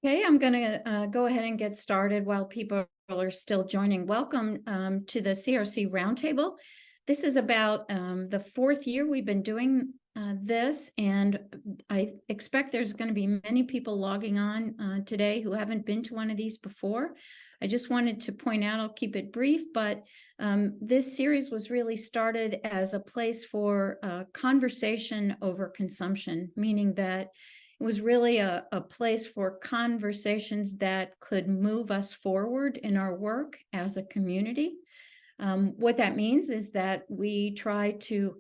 Okay, I'm going to go ahead and get started while people are still joining. Welcome to the CRC Roundtable. This is about the fourth year we've been doing this, and I expect there's going to be many people logging on today who haven't been to one of these before. I just wanted to point out, I'll keep it brief, but this series was really started as a place for conversation over consumption, meaning that it was really a place for conversations that could move us forward in our work as a community. What that means is that we try to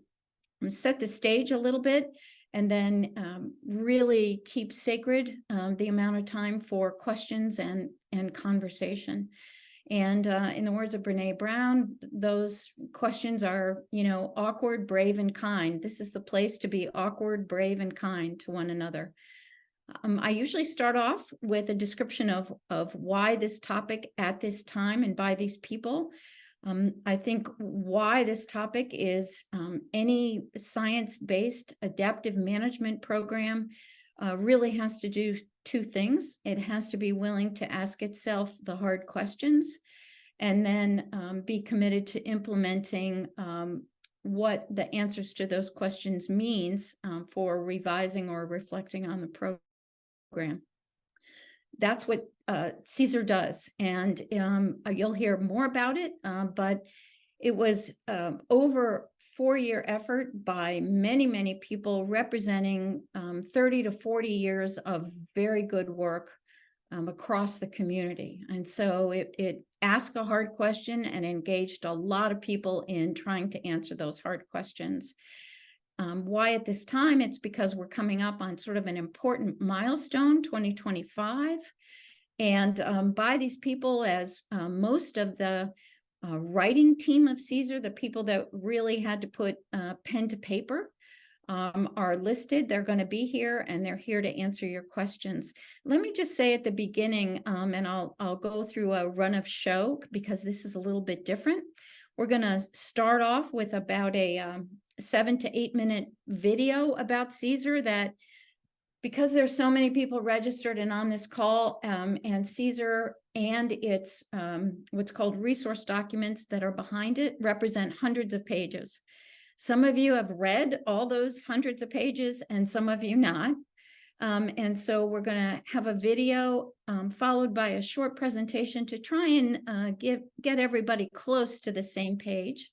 set the stage a little bit and then really keep sacred the amount of time for questions and conversation. And in the words of Brene Brown, those questions are, awkward, brave, and kind. This is the place to be awkward, brave, and kind to one another. I usually start off with a description of why this topic at this time and by these people. I think why this topic is any science-based adaptive management program really has to do two things. It has to be willing to ask itself the hard questions and then be committed to implementing what the answers to those questions means for revising or reflecting on the program. That's what CESR does, and you'll hear more about it, but it was over 4-year effort by many people representing 30 to 40 years of very good work across the community. And so it asked a hard question and engaged a lot of people in trying to answer those hard questions. Why at this time? It's because we're coming up on sort of an important milestone, 2025. And by these people, as most of the writing team of CESR, the people that really had to put pen to paper, are listed. They're going to be here, and they're here to answer your questions. Let me just say at the beginning, and I'll go through a run of show because this is a little bit different. We're going to start off with about a 7 to 8 minute video about CESR that, because there's so many people registered and on this call, and CESR and its what's called resource documents that are behind it represent hundreds of pages. Some of you have read all those hundreds of pages and some of you not. And so we're going to have a video followed by a short presentation to try and get everybody close to the same page.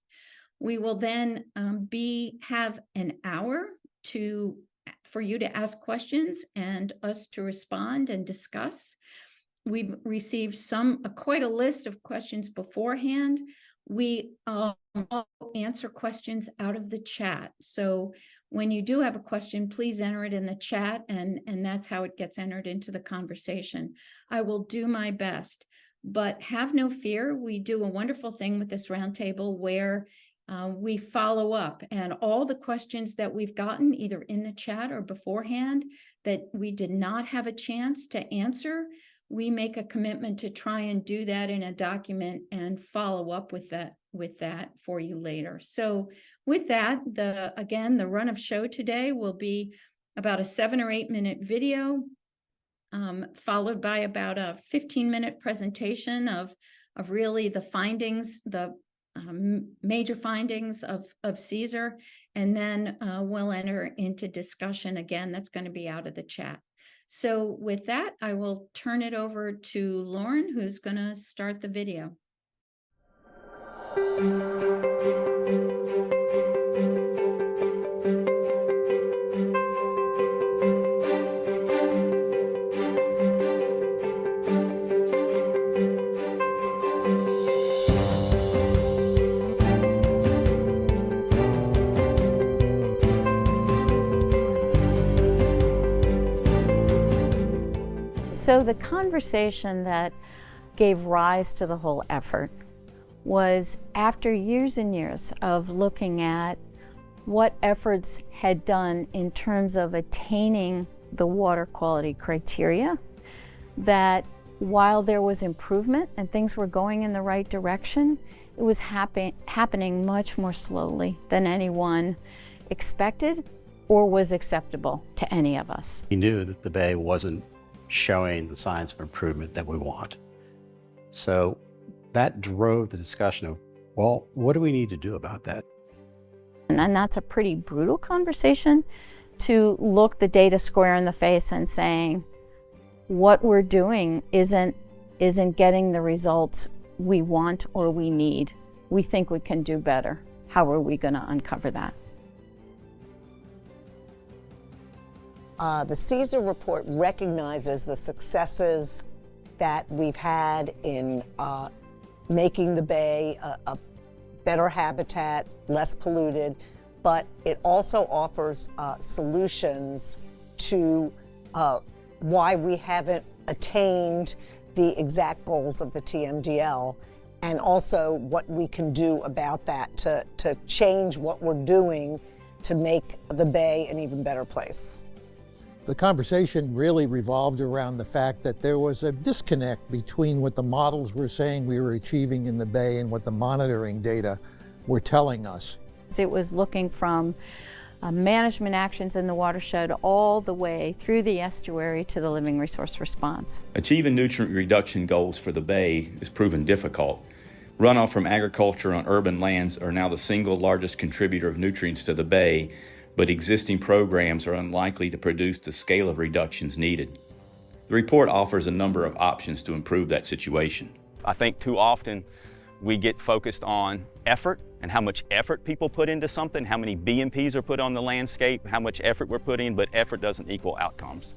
We will then have an hour for you to ask questions and us to respond and discuss. We've received quite a list of questions beforehand. We answer questions out of the chat. So when you do have a question, please enter it in the chat, and that's how it gets entered into the conversation. I will do my best, but have no fear. We do a wonderful thing with this roundtable where we follow up, and all the questions that we've gotten either in the chat or beforehand that we did not have a chance to answer, we make a commitment to try and do that in a document and follow up with that for you later. So with that, again, the run of show today will be about a 7 or 8 minute video, followed by about a 15-minute presentation of really the findings, the major findings of CESR, and then we'll enter into discussion again. That's going to be out of the chat. So with that, I will turn it over to Lauren, who's going to start the video. So the conversation that gave rise to the whole effort was after years and years of looking at what efforts had done in terms of attaining the water quality criteria, that while there was improvement and things were going in the right direction, it was happening much more slowly than anyone expected or was acceptable to any of us. We knew that the bay wasn't showing the signs of improvement that we want. So that drove the discussion of, well, what do we need to do about that? And that's a pretty brutal conversation, to look the data square in the face and saying, what we're doing isn't getting the results we want or we need. We think we can do better. How are we going to uncover that? The CESR report recognizes the successes that we've had in making the bay a better habitat, less polluted, but it also offers solutions to why we haven't attained the exact goals of the TMDL, and also what we can do about that to change what we're doing to make the bay an even better place. The conversation really revolved around the fact that there was a disconnect between what the models were saying we were achieving in the bay and what the monitoring data were telling us. It was looking from management actions in the watershed all the way through the estuary to the living resource response. Achieving nutrient reduction goals for the bay is proven difficult. Runoff from agriculture on urban lands are now the single largest contributor of nutrients to the bay, but existing programs are unlikely to produce the scale of reductions needed. The report offers a number of options to improve that situation. I think too often we get focused on effort and how much effort people put into something, how many BMPs are put on the landscape, how much effort we're putting in, but effort doesn't equal outcomes.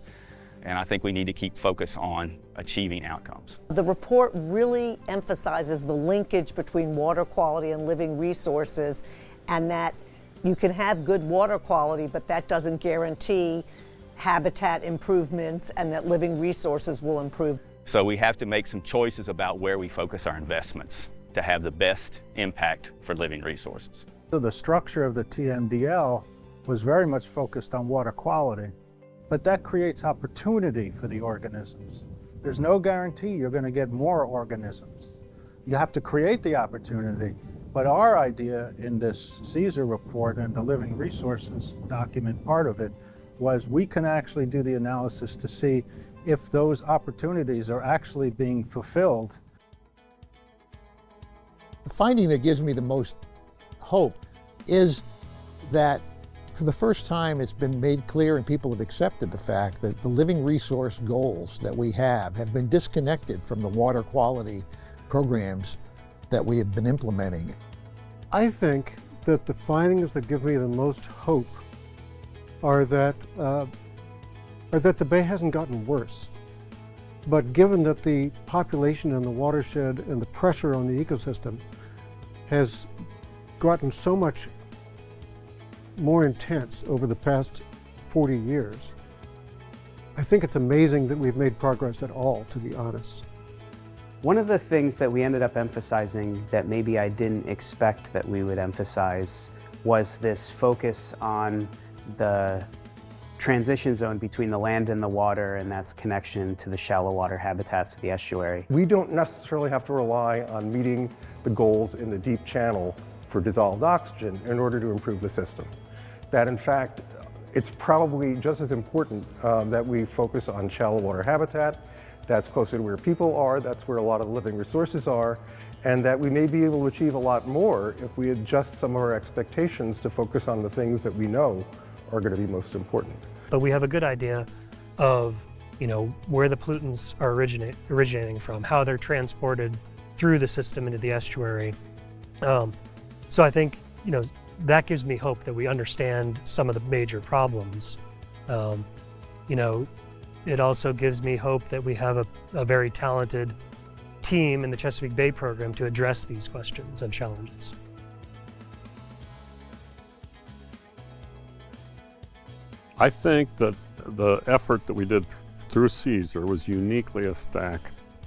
And I think we need to keep focus on achieving outcomes. The report really emphasizes the linkage between water quality and living resources, and that you can have good water quality, but that doesn't guarantee habitat improvements and that living resources will improve. So we have to make some choices about where we focus our investments to have the best impact for living resources. So the structure of the TMDL was very much focused on water quality, but that creates opportunity for the organisms. There's no guarantee you're going to get more organisms. You have to create the opportunity. But our idea in this CESR report and the living resources document, part of it, was we can actually do the analysis to see if those opportunities are actually being fulfilled. The finding that gives me the most hope is that for the first time it's been made clear and people have accepted the fact that the living resource goals that we have been disconnected from the water quality programs that we have been implementing. I think that the findings that give me the most hope are that the bay hasn't gotten worse. But given that the population in the watershed and the pressure on the ecosystem has gotten so much more intense over the past 40 years, I think it's amazing that we've made progress at all, to be honest. One of the things that we ended up emphasizing that maybe I didn't expect that we would emphasize was this focus on the transition zone between the land and the water, and that's connection to the shallow water habitats of the estuary. We don't necessarily have to rely on meeting the goals in the deep channel for dissolved oxygen in order to improve the system. That in fact, it's probably just as important that we focus on shallow water habitat. That's closer to where people are, that's where a lot of the living resources are, and that we may be able to achieve a lot more if we adjust some of our expectations to focus on the things that we know are going to be most important. But we have a good idea of, where the pollutants are originating from, how they're transported through the system into the estuary. So I think, that gives me hope that we understand some of the major problems. It also gives me hope that we have a very talented team in the Chesapeake Bay Program to address these questions and challenges. I think that the effort that we did through CESR was uniquely a STAC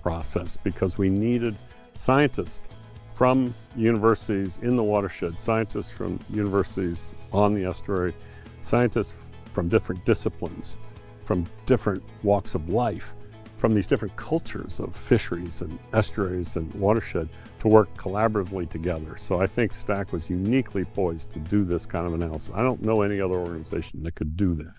process because we needed scientists from universities in the watershed, scientists from universities on the estuary, scientists from different disciplines, from different walks of life, from these different cultures of fisheries and estuaries and watershed to work collaboratively together. So I think STAC was uniquely poised to do this kind of analysis. I don't know any other organization that could do that.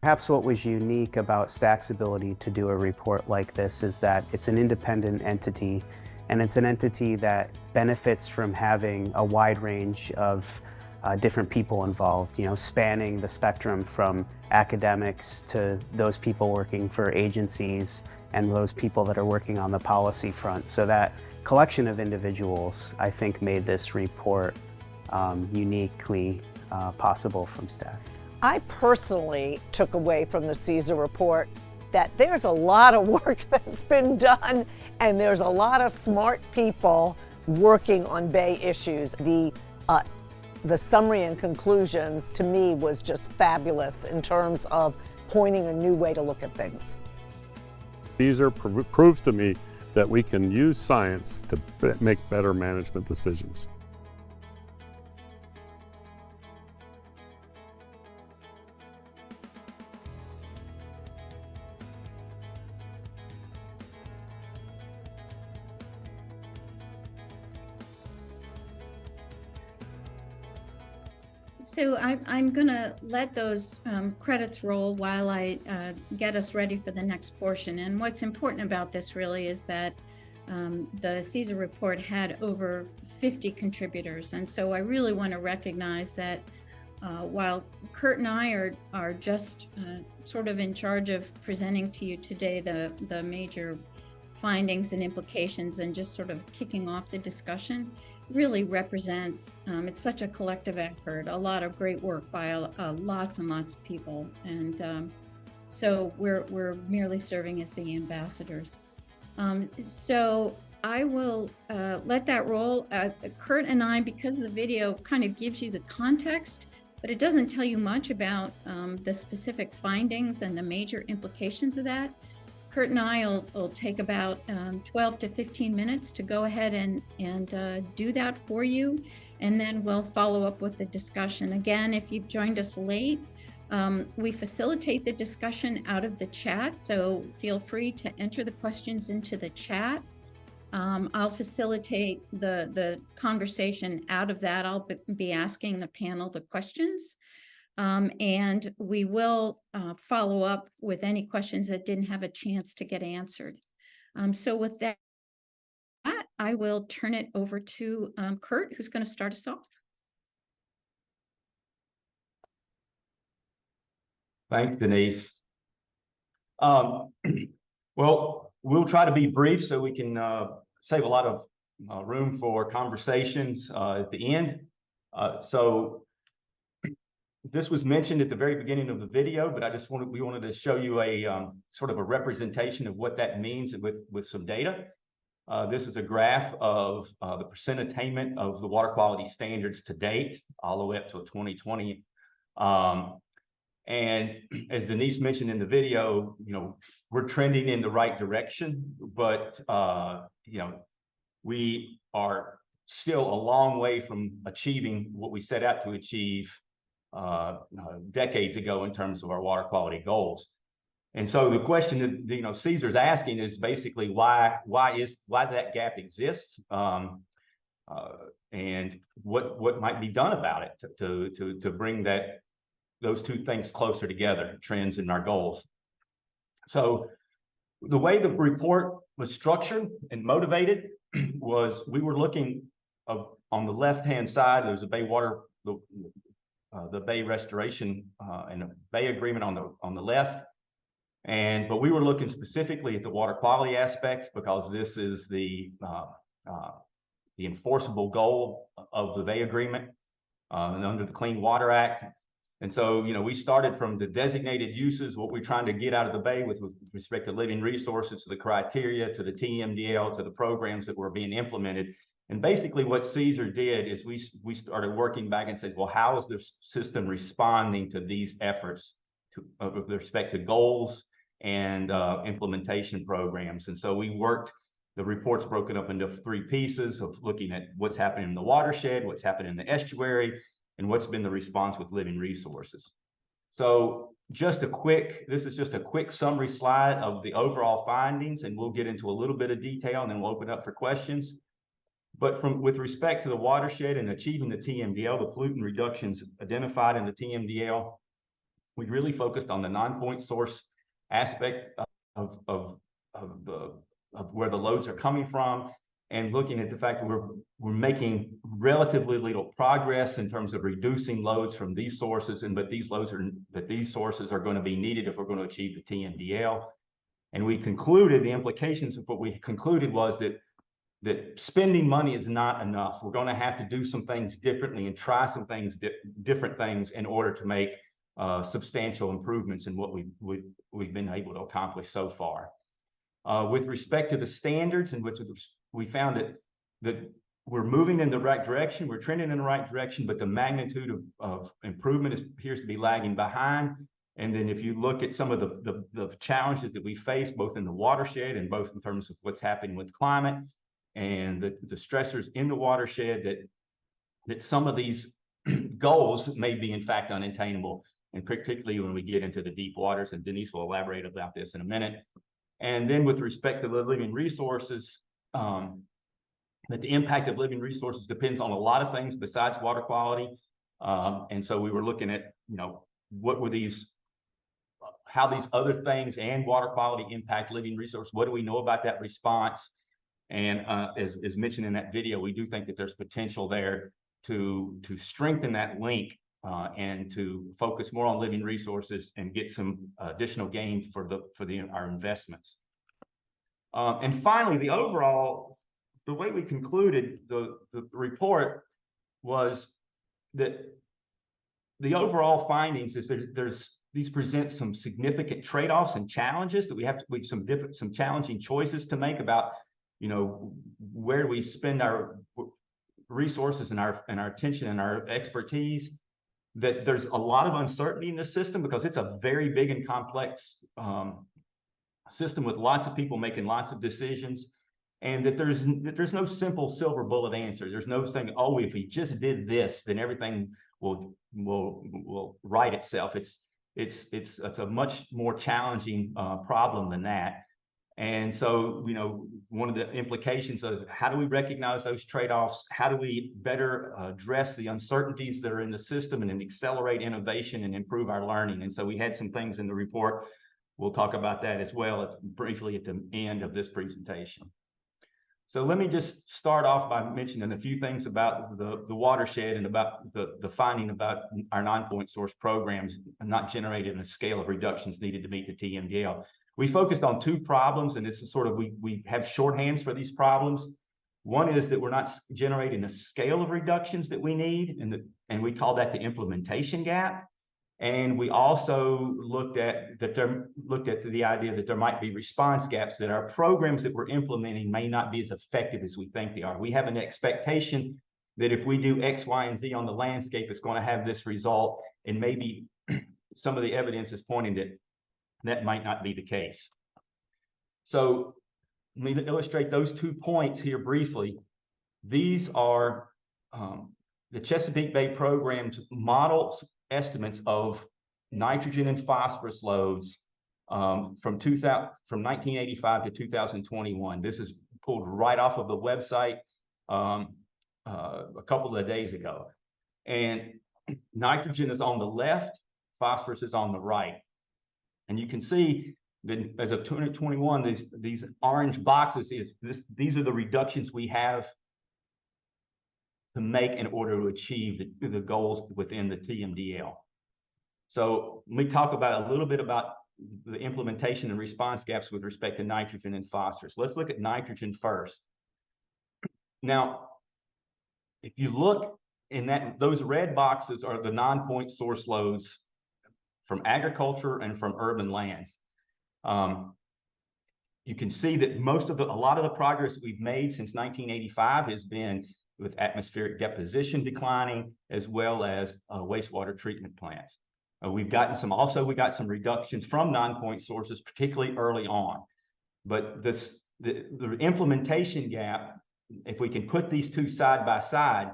Perhaps what was unique about STAC's ability to do a report like this is that it's an independent entity, and it's an entity that benefits from having a wide range of different people involved, you know, spanning the spectrum from academics to those people working for agencies and those people that are working on the policy front. So that collection of individuals, I think, made this report uniquely possible from STAC. I personally took away from the CESR report that there's a lot of work that's been done, and there's a lot of smart people working on Bay issues. The summary and conclusions, to me, was just fabulous in terms of pointing a new way to look at things. CESR proves to me that we can use science to make better management decisions. So I'm going to let those credits roll while I get us ready for the next portion. And what's important about this really is that the CESR report had over 50 contributors. And so I really want to recognize that while Kurt and I are just sort of in charge of presenting to you today the major findings and implications and just sort of kicking off the discussion, really represents, it's such a collective effort, a lot of great work by lots and lots of people. And so we're merely serving as the ambassadors. So I will let that roll. Kurt and I, because the video kind of gives you the context, but it doesn't tell you much about the specific findings and the major implications of that. Kurt and I will take about 12 to 15 minutes to go ahead and do that for you. And then we'll follow up with the discussion. Again, if you've joined us late, we facilitate the discussion out of the chat. So feel free to enter the questions into the chat. I'll facilitate the conversation out of that. I'll be asking the panel the questions. And we will follow up with any questions that didn't have a chance to get answered. So with that, I will turn it over to Kurt, who's going to start us off. Thanks, Denise. Well, we'll try to be brief so we can save a lot of room for conversations at the end. So this was mentioned at the very beginning of the video, but we wanted to show you a sort of a representation of what that means with some data. This is a graph of the percent attainment of the water quality standards to date, all the way up to 2020. And as Denise mentioned in the video, you know, we're trending in the right direction, but you know, we are still a long way from achieving what we set out to achieve decades ago in terms of our water quality goals. And so the question that, you know, CESR's asking is basically why that gap exists, and what might be done about it to bring those two things closer together, trends and our goals. So the way the report was structured and motivated was we were looking on the left-hand side, there's a Bay water, the Bay restoration and a Bay agreement on the left. But we were looking specifically at the water quality aspect because this is the enforceable goal of the Bay agreement and under the Clean Water Act. And so, you know, we started from the designated uses, what we're trying to get out of the Bay with respect to living resources, to the criteria, to the TMDL, to the programs that were being implemented. And basically what CESR did is we started working back and said, well, how is the system responding to these efforts with respect to goals and implementation programs? And so we worked, the report's broken up into 3 pieces of looking at what's happening in the watershed, what's happening in the estuary, and what's been the response with living resources. So this is just a quick summary slide of the overall findings, and we'll get into a little bit of detail and then we'll open up for questions. But with respect to the watershed and achieving the TMDL, the pollutant reductions identified in the TMDL, we really focused on the non-point source aspect of where the loads are coming from, and looking at the fact that we're making relatively little progress in terms of reducing loads from these sources, but these sources are going to be needed if we're going to achieve the TMDL. And we concluded, the implications of what we concluded was that spending money is not enough. We're going to have to do some things differently and try some things, different things, in order to make substantial improvements in what we've been able to accomplish so far. With respect to the standards, in which we found that we're moving in the right direction, we're trending in the right direction, but the magnitude of improvement appears to be lagging behind. And then if you look at some of the challenges that we face, both in the watershed and both in terms of what's happening with climate and the stressors in the watershed, that some of these goals may be in fact unattainable, and particularly when we get into the deep waters, and Denise will elaborate about this in a minute. And then with respect to the living resources, that the impact of living resources depends on a lot of things besides water quality. And so we were looking at, what were how these other things and water quality impact living resources. What do we know about that response? And as mentioned in that video, we do think that there's potential there to strengthen that link and to focus more on living resources and get some additional gain for our investments. And finally, the way we concluded the report was that the overall findings is these present some significant trade-offs and challenges that we have some challenging choices to make about, where we spend our resources and our attention and our expertise. That there's a lot of uncertainty in the system because it's a very big and complex system with lots of people making lots of decisions, and that there's no simple silver bullet answer. There's no saying, oh, if we just did this, then everything will right itself. It's a much more challenging problem than that. And so, one of the implications of how do we recognize those trade-offs? How do we better address the uncertainties that are in the system and then accelerate innovation and improve our learning? And so we had some things in the report. We'll talk about that as well briefly at the end of this presentation. So let me just start off by mentioning a few things about the watershed and about the finding about our non-point source programs not generating a scale of reductions needed to meet the TMDL. We focused on two problems, and this is sort of, we have shorthands for these problems. One is that we're not generating the scale of reductions that we need, and we call that the implementation gap. And we also looked at the idea that there might be response gaps, that our programs that we're implementing may not be as effective as we think they are. We have an expectation that if we do X, Y, and Z on the landscape, it's going to have this result, and maybe some of the evidence is pointing that might not be the case. So let me illustrate those 2 points here briefly. These are the Chesapeake Bay Program's model estimates of nitrogen and phosphorus loads from 1985 to 2021. This is pulled right off of the website a couple of days ago. And nitrogen is on the left, phosphorus is on the right. And you can see that as of 2021, these orange boxes, these are the reductions we have to make in order to achieve the goals within the TMDL. So let me talk about a little bit about the implementation and response gaps with respect to nitrogen and phosphorus. Let's look at nitrogen first. Now, if you look in those red boxes are the non-point source loads from agriculture and from urban lands. You can see that a lot of the progress we've made since 1985 has been with atmospheric deposition declining, as well as wastewater treatment plants. We got some reductions from non-point sources, particularly early on. But the implementation gap, if we can put these two side by side,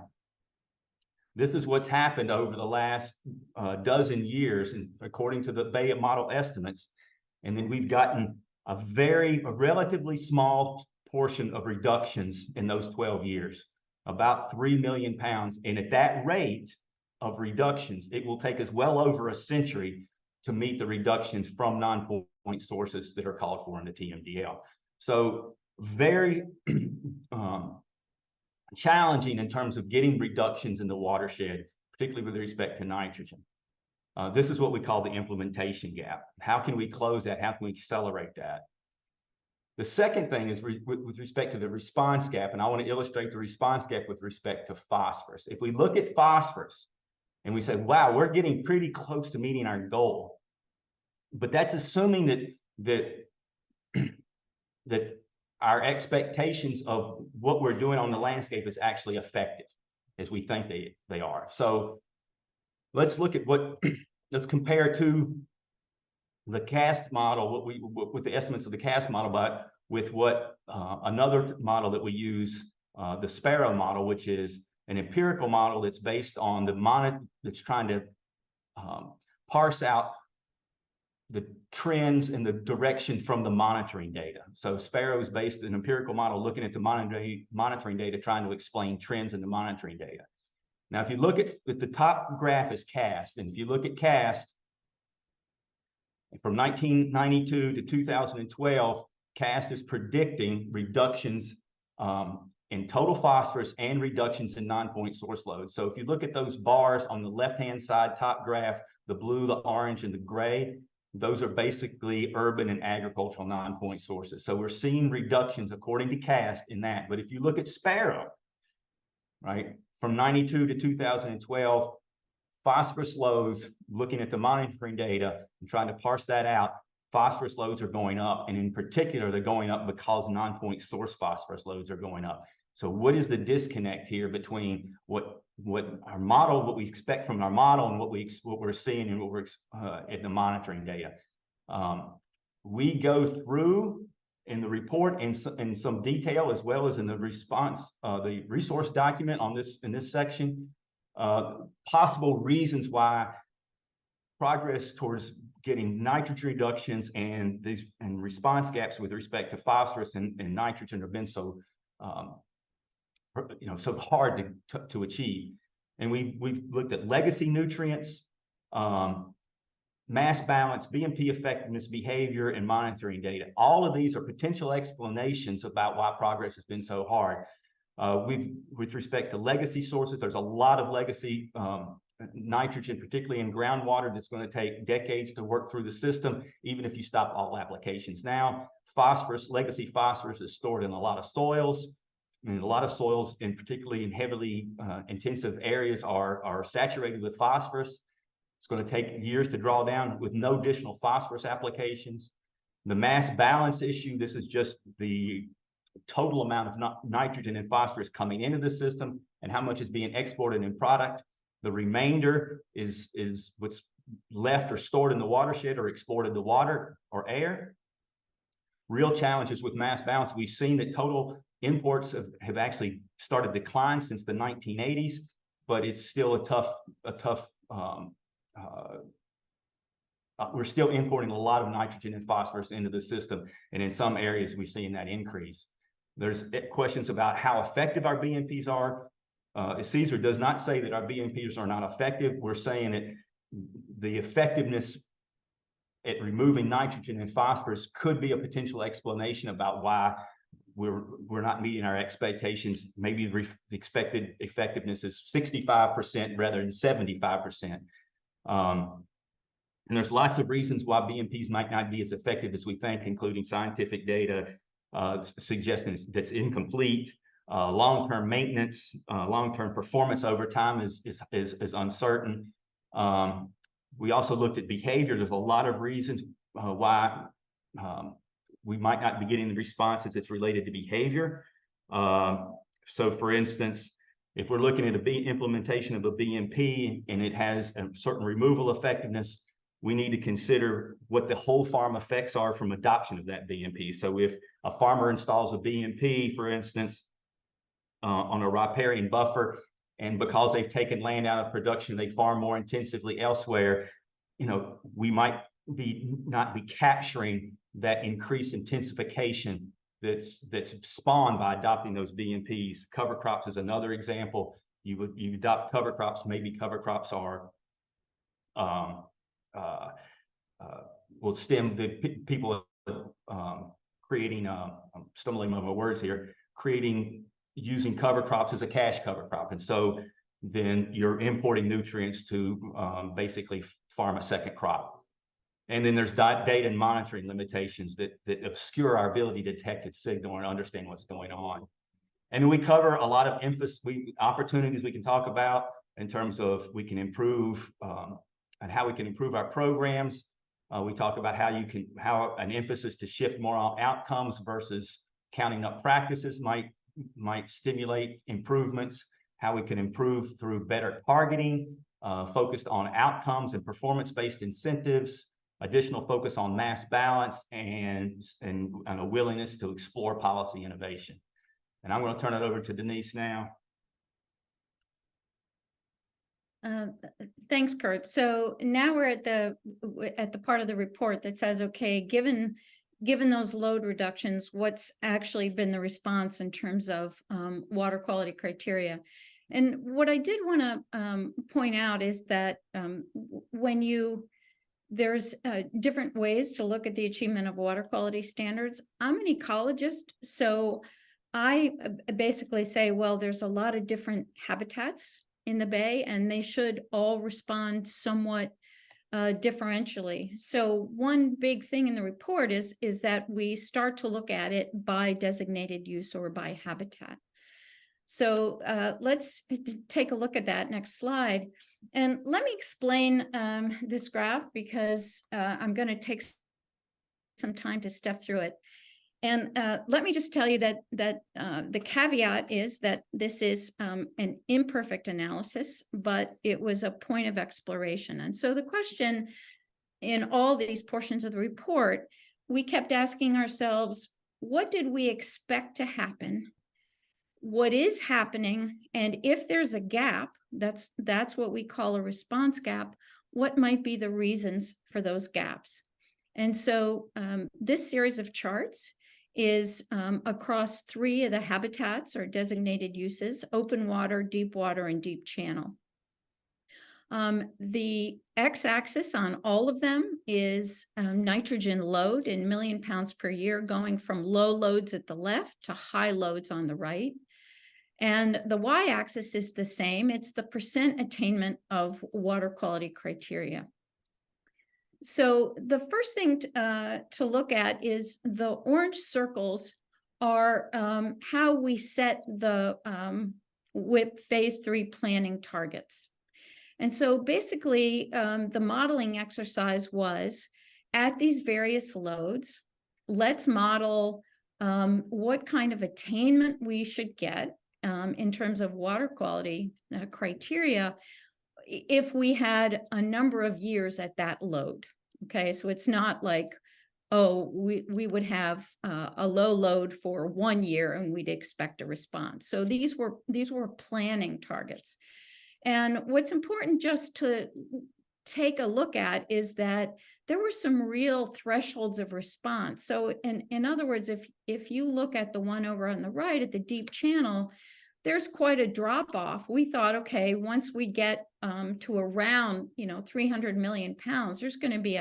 this is what's happened over the last dozen years, and according to the Bay model estimates. And then we've gotten a relatively small portion of reductions in those 12 years, about 3 million pounds. And at that rate of reductions, it will take us well over a century to meet the reductions from non-point sources that are called for in the TMDL. So very challenging in terms of getting reductions in the watershed, particularly with respect to nitrogen. This is what we call the implementation gap. How can we close that? How can we accelerate that? The second thing is with respect to the response gap, and I want to illustrate the response gap with respect to phosphorus. If we look at phosphorus and we say, wow, we're getting pretty close to meeting our goal, but that's assuming that our expectations of what we're doing on the landscape is actually effective as we think they are. So let's look at let's compare to the CAST model, with the estimates of the CAST model, but with what another model that we use, the Sparrow model, which is an empirical model that's based on that's trying to parse out the trends and the direction from the monitoring data. So Sparrow is based on an empirical model looking at the monitoring data, trying to explain trends in the monitoring data. Now, if you look at the top graph is CAST, and if you look at CAST, from 1992 to 2012, CAST is predicting reductions in total phosphorus and reductions in non-point source loads. So if you look at those bars on the left-hand side, top graph, the blue, the orange, and the gray, those are basically urban and agricultural non-point sources. So we're seeing reductions according to CAST in that. But if you look at Sparrow, right, from 92 to 2012, phosphorus loads, looking at the monitoring data and trying to parse that out, phosphorus loads are going up. And in particular, they're going up because non-point source phosphorus loads are going up. So what is the disconnect here between what our model, what we expect from our model, and what we're seeing and what we're in the monitoring data? We go through in the report in some detail, as well as in the response, the resource document in this section, possible reasons why progress towards getting nitrogen reductions and response gaps with respect to phosphorus and nitrogen have been so so hard to achieve. And we've looked at legacy nutrients, mass balance, BMP effectiveness, behavior, and monitoring data. All of these are potential explanations about why progress has been so hard. With respect to legacy sources, there's a lot of legacy nitrogen, particularly in groundwater, that's going to take decades to work through the system, even if you stop all applications now. Phosphorus, legacy phosphorus, is stored in a lot of soils. And a lot of soils, and particularly in heavily intensive areas, are saturated with phosphorus. It's going to take years to draw down with no additional phosphorus applications. The mass balance issue, this is just the total amount of nitrogen and phosphorus coming into the system and how much is being exported in product. The remainder is what's left or stored in the watershed or exported to water or air. Real challenges with mass balance. We've seen that total imports have actually started to decline since the 1980s, but it's still a tough we're still importing a lot of nitrogen and phosphorus into the system, and in some areas we've seen that increase. There's questions about how effective our BMPs are. CESR does not say that our BMPs are not effective. We're saying that the effectiveness at removing nitrogen and phosphorus could be a potential explanation about why we're not meeting our expectations. Maybe the expected effectiveness is 65% rather than 75%. And there's lots of reasons why BMPs might not be as effective as we think, including scientific data suggesting that's incomplete, long-term maintenance, long-term performance over time is uncertain. We also looked at behavior. There's a lot of reasons why we might not be getting the responses that's related to behavior. So for instance, if we're looking at implementation of a BMP and it has a certain removal effectiveness, we need to consider what the whole farm effects are from adoption of that BMP. So if a farmer installs a BMP, for instance, on a riparian buffer, and because they've taken land out of production, they farm more intensively elsewhere, we might not be capturing that increased intensification that's spawned by adopting those BMPs. Cover crops is another example. You adopt cover crops, maybe cover crops are will stem the people creating, I'm stumbling over my words here, using cover crops as a cash cover crop. And so then you're importing nutrients to basically farm a second crop. And then there's data and monitoring limitations that obscure our ability to detect its signal and understand what's going on. And then we cover a lot of opportunities we can talk about in terms of we can improve and how we can improve our programs. We talk about how an emphasis to shift more on outcomes versus counting up practices might stimulate improvements, how we can improve through better targeting, focused on outcomes and performance-based incentives, additional focus on mass balance, and a willingness to explore policy innovation. And I'm going to turn it over to Denise now. Thanks, Kurt. So now we're at the part of the report that says, okay, given those load reductions, what's actually been the response in terms of water quality criteria? And what I did want to point out is that there's different ways to look at the achievement of water quality standards. I'm an ecologist, so I basically say, well, there's a lot of different habitats in the bay, and they should all respond somewhat differentially. So one big thing in the report is that we start to look at it by designated use or by habitat. So let's take a look at that next slide. And let me explain this graph, because I'm going to take some time to step through it. And let me just tell you that the caveat is that this is an imperfect analysis, but it was a point of exploration. And so the question in all these portions of the report, we kept asking ourselves, what did we expect to happen? What is happening? And if there's a gap, that's what we call a response gap, what might be the reasons for those gaps? And so this series of charts is across 3 of the habitats or designated uses: open water, deep water, and deep channel. The x-axis on all of them is nitrogen load in million pounds per year, going from low loads at the left to high loads on the right. And the y-axis is the same. It's the percent attainment of water quality criteria. So the first thing to look at is the orange circles are how we set the WIP phase 3 planning targets. And so basically the modeling exercise was, at these various loads, let's model what kind of attainment we should get in terms of water quality criteria if we had a number of years at that load. Okay, so it's not like, oh, we would have a low load for 1 year and we'd expect a response. So these were planning targets. And what's important just to take a look at is that there were some real thresholds of response. So in other words, if you look at the one over on the right at the deep channel, there's quite a drop off. We thought, okay, once we get to around 300 million pounds, there's going to be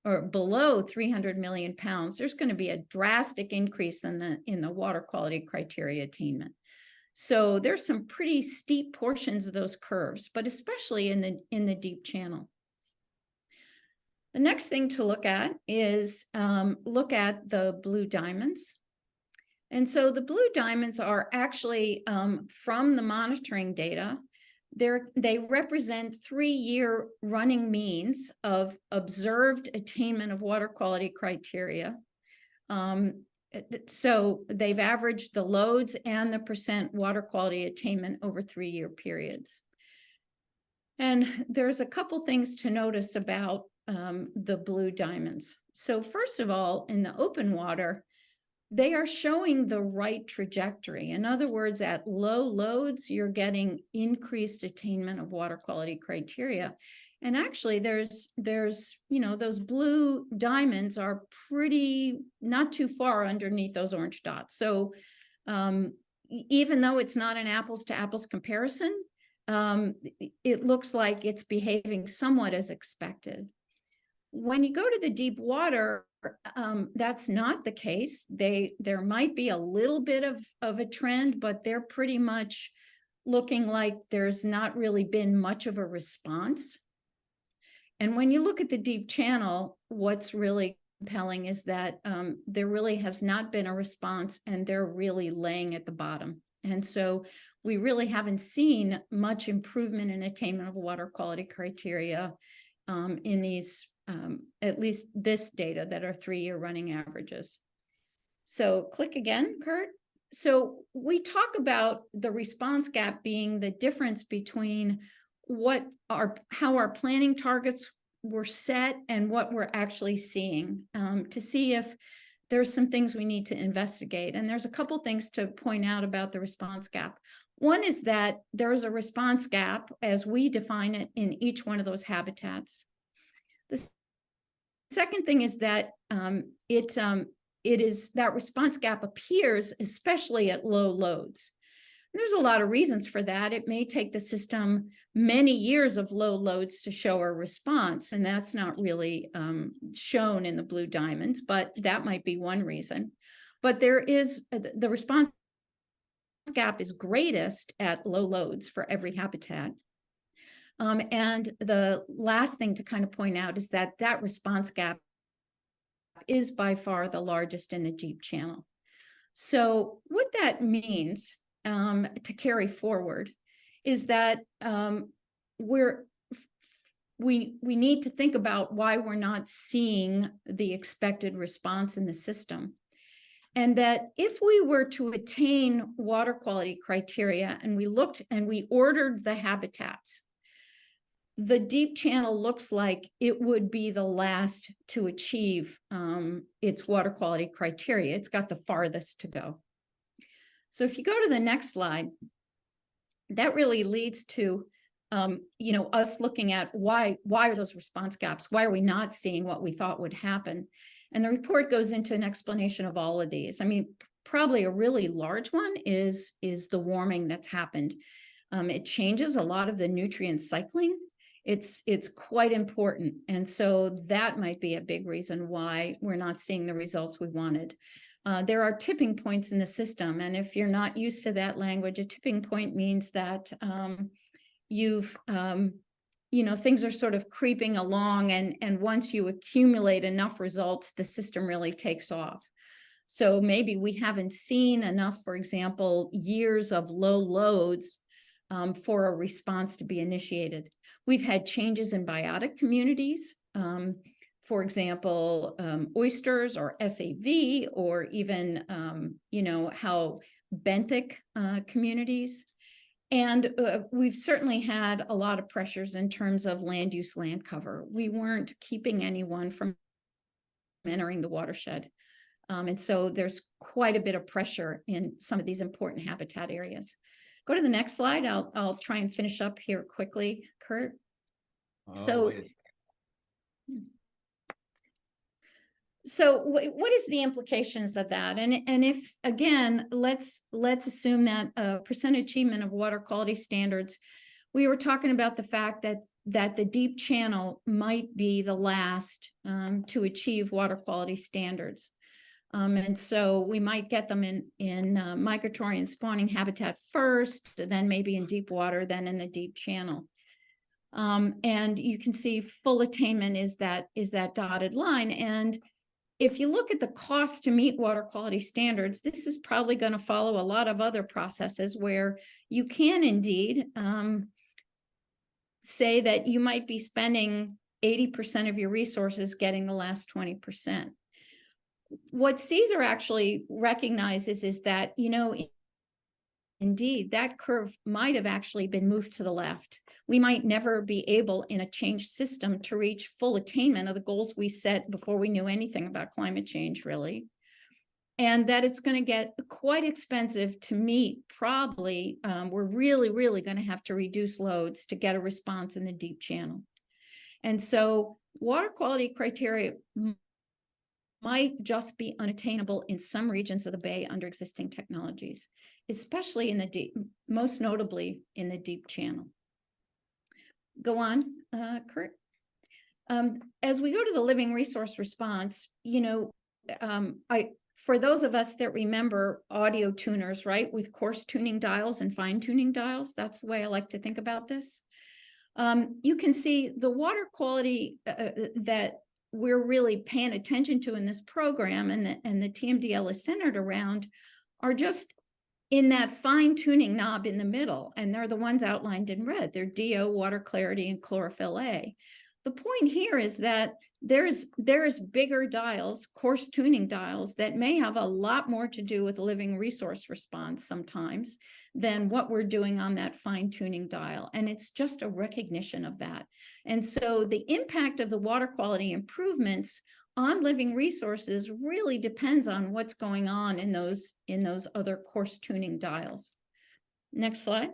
or below 300 million pounds, there's going to be a drastic increase in the water quality criteria attainment. So there's some pretty steep portions of those curves, but especially in the deep channel. The next thing to look at is look at the blue diamonds. And so the blue diamonds are actually from the monitoring data. They represent 3-year running means of observed attainment of water quality criteria. So they've averaged the loads and the percent water quality attainment over 3-year periods. And there's a couple things to notice about the blue diamonds. So first of all, in the open water, they are showing the right trajectory. In other words, at low loads, you're getting increased attainment of water quality criteria. And actually, there's those blue diamonds are pretty not too far underneath those orange dots. So even though it's not an apples to apples comparison, it looks like it's behaving somewhat as expected. When you go to the deep water, that's not the case. There might be a little bit of a trend, but they're pretty much looking like there's not really been much of a response. And when you look at the deep channel, what's really compelling is that there really has not been a response, and they're really laying at the bottom. And so we really haven't seen much improvement in attainment of water quality criteria in these, at least this data that are 3-year running averages. So click again, Kurt. So we talk about the response gap being the difference between how our planning targets were set and what we're actually seeing, to see if there's some things we need to investigate. And there's a couple things to point out about the response gap. One is that there is a response gap as we define it in each one of those habitats. The second thing is that it is that response gap appears especially at low loads. And there's a lot of reasons for that. It may take the system many years of low loads to show a response, and that's not really shown in the blue diamonds, but that might be one reason. But there is the response gap is greatest at low loads for every habitat. And the last thing to kind of point out is that that response gap is by far the largest in the deep channel. So what that means to carry forward is that we need to think about why we're not seeing the expected response in the system. And that if we were to attain water quality criteria and we looked and we ordered the habitats, the deep channel looks like it would be the last to achieve its water quality criteria. It's got the farthest to go. So if you go to the next slide, that really leads to us looking at why are those response gaps? Why are we not seeing what we thought would happen? And the report goes into an explanation of all of these. I mean, probably a really large one is the warming that's happened. It changes a lot of the nutrient cycling. It's quite important. And so that might be a big reason why we're not seeing the results we wanted. There are tipping points in the system. And if you're not used to that language, a tipping point means that things are sort of creeping along, and once you accumulate enough results, the system really takes off. So maybe we haven't seen enough, for example, years of low loads for a response to be initiated. We've had changes in biotic communities, for example, oysters or SAV, or even, how benthic communities. And we've certainly had a lot of pressures in terms of land use, land cover. We weren't keeping anyone from entering the watershed. And so there's quite a bit of pressure in some of these important habitat areas. Go to the next slide. I'll try and finish up here quickly, Kurt. So what is the implications of that? And if, again, let's assume that percent achievement of water quality standards, we were talking about the fact that the deep channel might be the last to achieve water quality standards. And so we might get them in migratory and spawning habitat first, then maybe in deep water, then in the deep channel. And you can see full attainment is that dotted line. And if you look at the cost to meet water quality standards, this is probably going to follow a lot of other processes where you can indeed say that you might be spending 80% of your resources getting the last 20%. What CESR actually recognizes is that, indeed, that curve might have actually been moved to the left. We might never be able in a changed system to reach full attainment of the goals we set before we knew anything about climate change, really. And that it's going to get quite expensive to meet. Probably, we're really, really going to have to reduce loads to get a response in the deep channel. And so water quality criteria might just be unattainable in some regions of the bay under existing technologies, especially in the deep, most notably in the deep channel. Go on, Kurt. As we go to the living resource response, for those of us that remember audio tuners, right, with coarse tuning dials and fine tuning dials, that's the way I like to think about this. You can see the water quality that we're really paying attention to in this program, and the TMDL is centered around, are just in that fine tuning knob in the middle, and they're the ones outlined in red. They're DO, water clarity, and chlorophyll A. The point here is that there's bigger dials, coarse tuning dials, that may have a lot more to do with living resource response sometimes than what we're doing on that fine tuning dial. And it's just a recognition of that. And so the impact of the water quality improvements on living resources really depends on what's going on in those other coarse tuning dials. Next slide.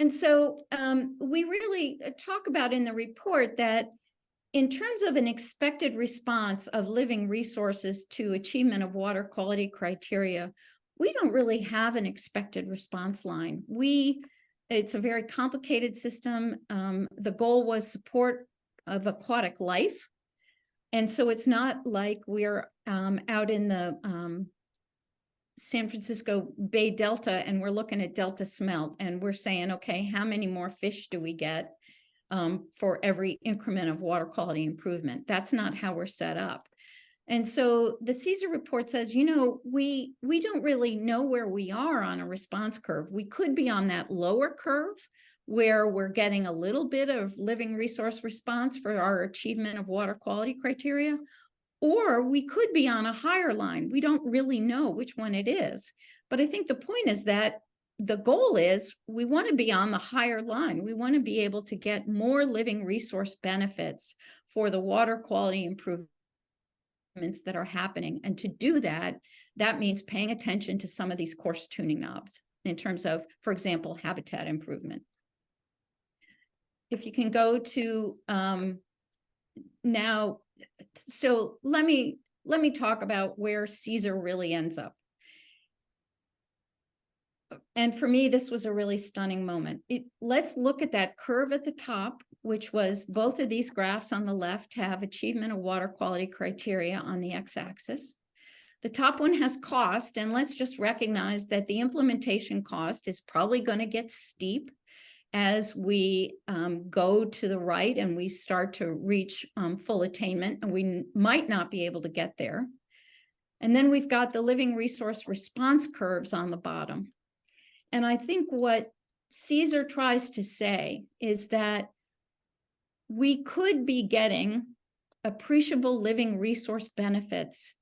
And so we really talk about in the report that in terms of an expected response of living resources to achievement of water quality criteria, we don't really have an expected response line. It's a very complicated system. The goal was support of aquatic life. And so it's not like we're out in the San Francisco Bay Delta and we're looking at Delta smelt and we're saying, okay, how many more fish do we get for every increment of water quality improvement? That's not how we're set up. And so the CESR report says, we don't really know where we are on a response curve. We could be on that lower curve where we're getting a little bit of living resource response for our achievement of water quality criteria, or we could be on a higher line. We don't really know which one it is. But I think the point is that the goal is we want to be on the higher line. We want to be able to get more living resource benefits for the water quality improvements that are happening. And to do that, that means paying attention to some of these coarse tuning knobs in terms of, for example, habitat improvement. If you can go to now, so let me talk about where CESR really ends up. And for me, this was a really stunning moment. Let's look at that curve at the top, which was both of these graphs on the left have achievement of water quality criteria on the x-axis. The top one has cost, and let's just recognize that the implementation cost is probably going to get steep as we go to the right and we start to reach full attainment, and we might not be able to get there. And then we've got the living resource response curves on the bottom. And I think what CESR tries to say is that we could be getting appreciable living resource benefits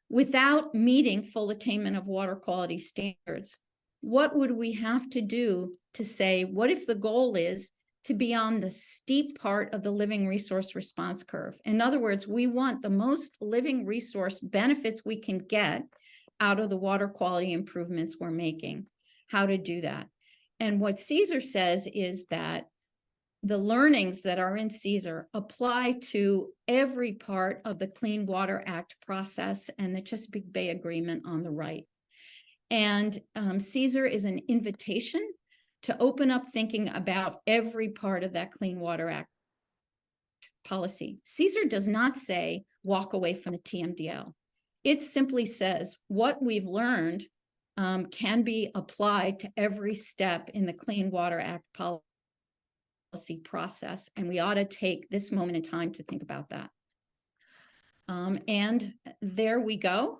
without meeting full attainment of water quality standards. What would we have to do to say, what if the goal is to be on the steep part of the living resource response curve? In other words, we want the most living resource benefits we can get out of the water quality improvements we're making. How to do that. And what CESR says is that the learnings that are in CESR apply to every part of the Clean Water Act process and the Chesapeake Bay Agreement on the right. And CESR is an invitation to open up thinking about every part of that Clean Water Act policy. CESR does not say walk away from the TMDL. It simply says what we've learned can be applied to every step in the Clean Water Act policy process. And we ought to take this moment in time to think about that. And there we go.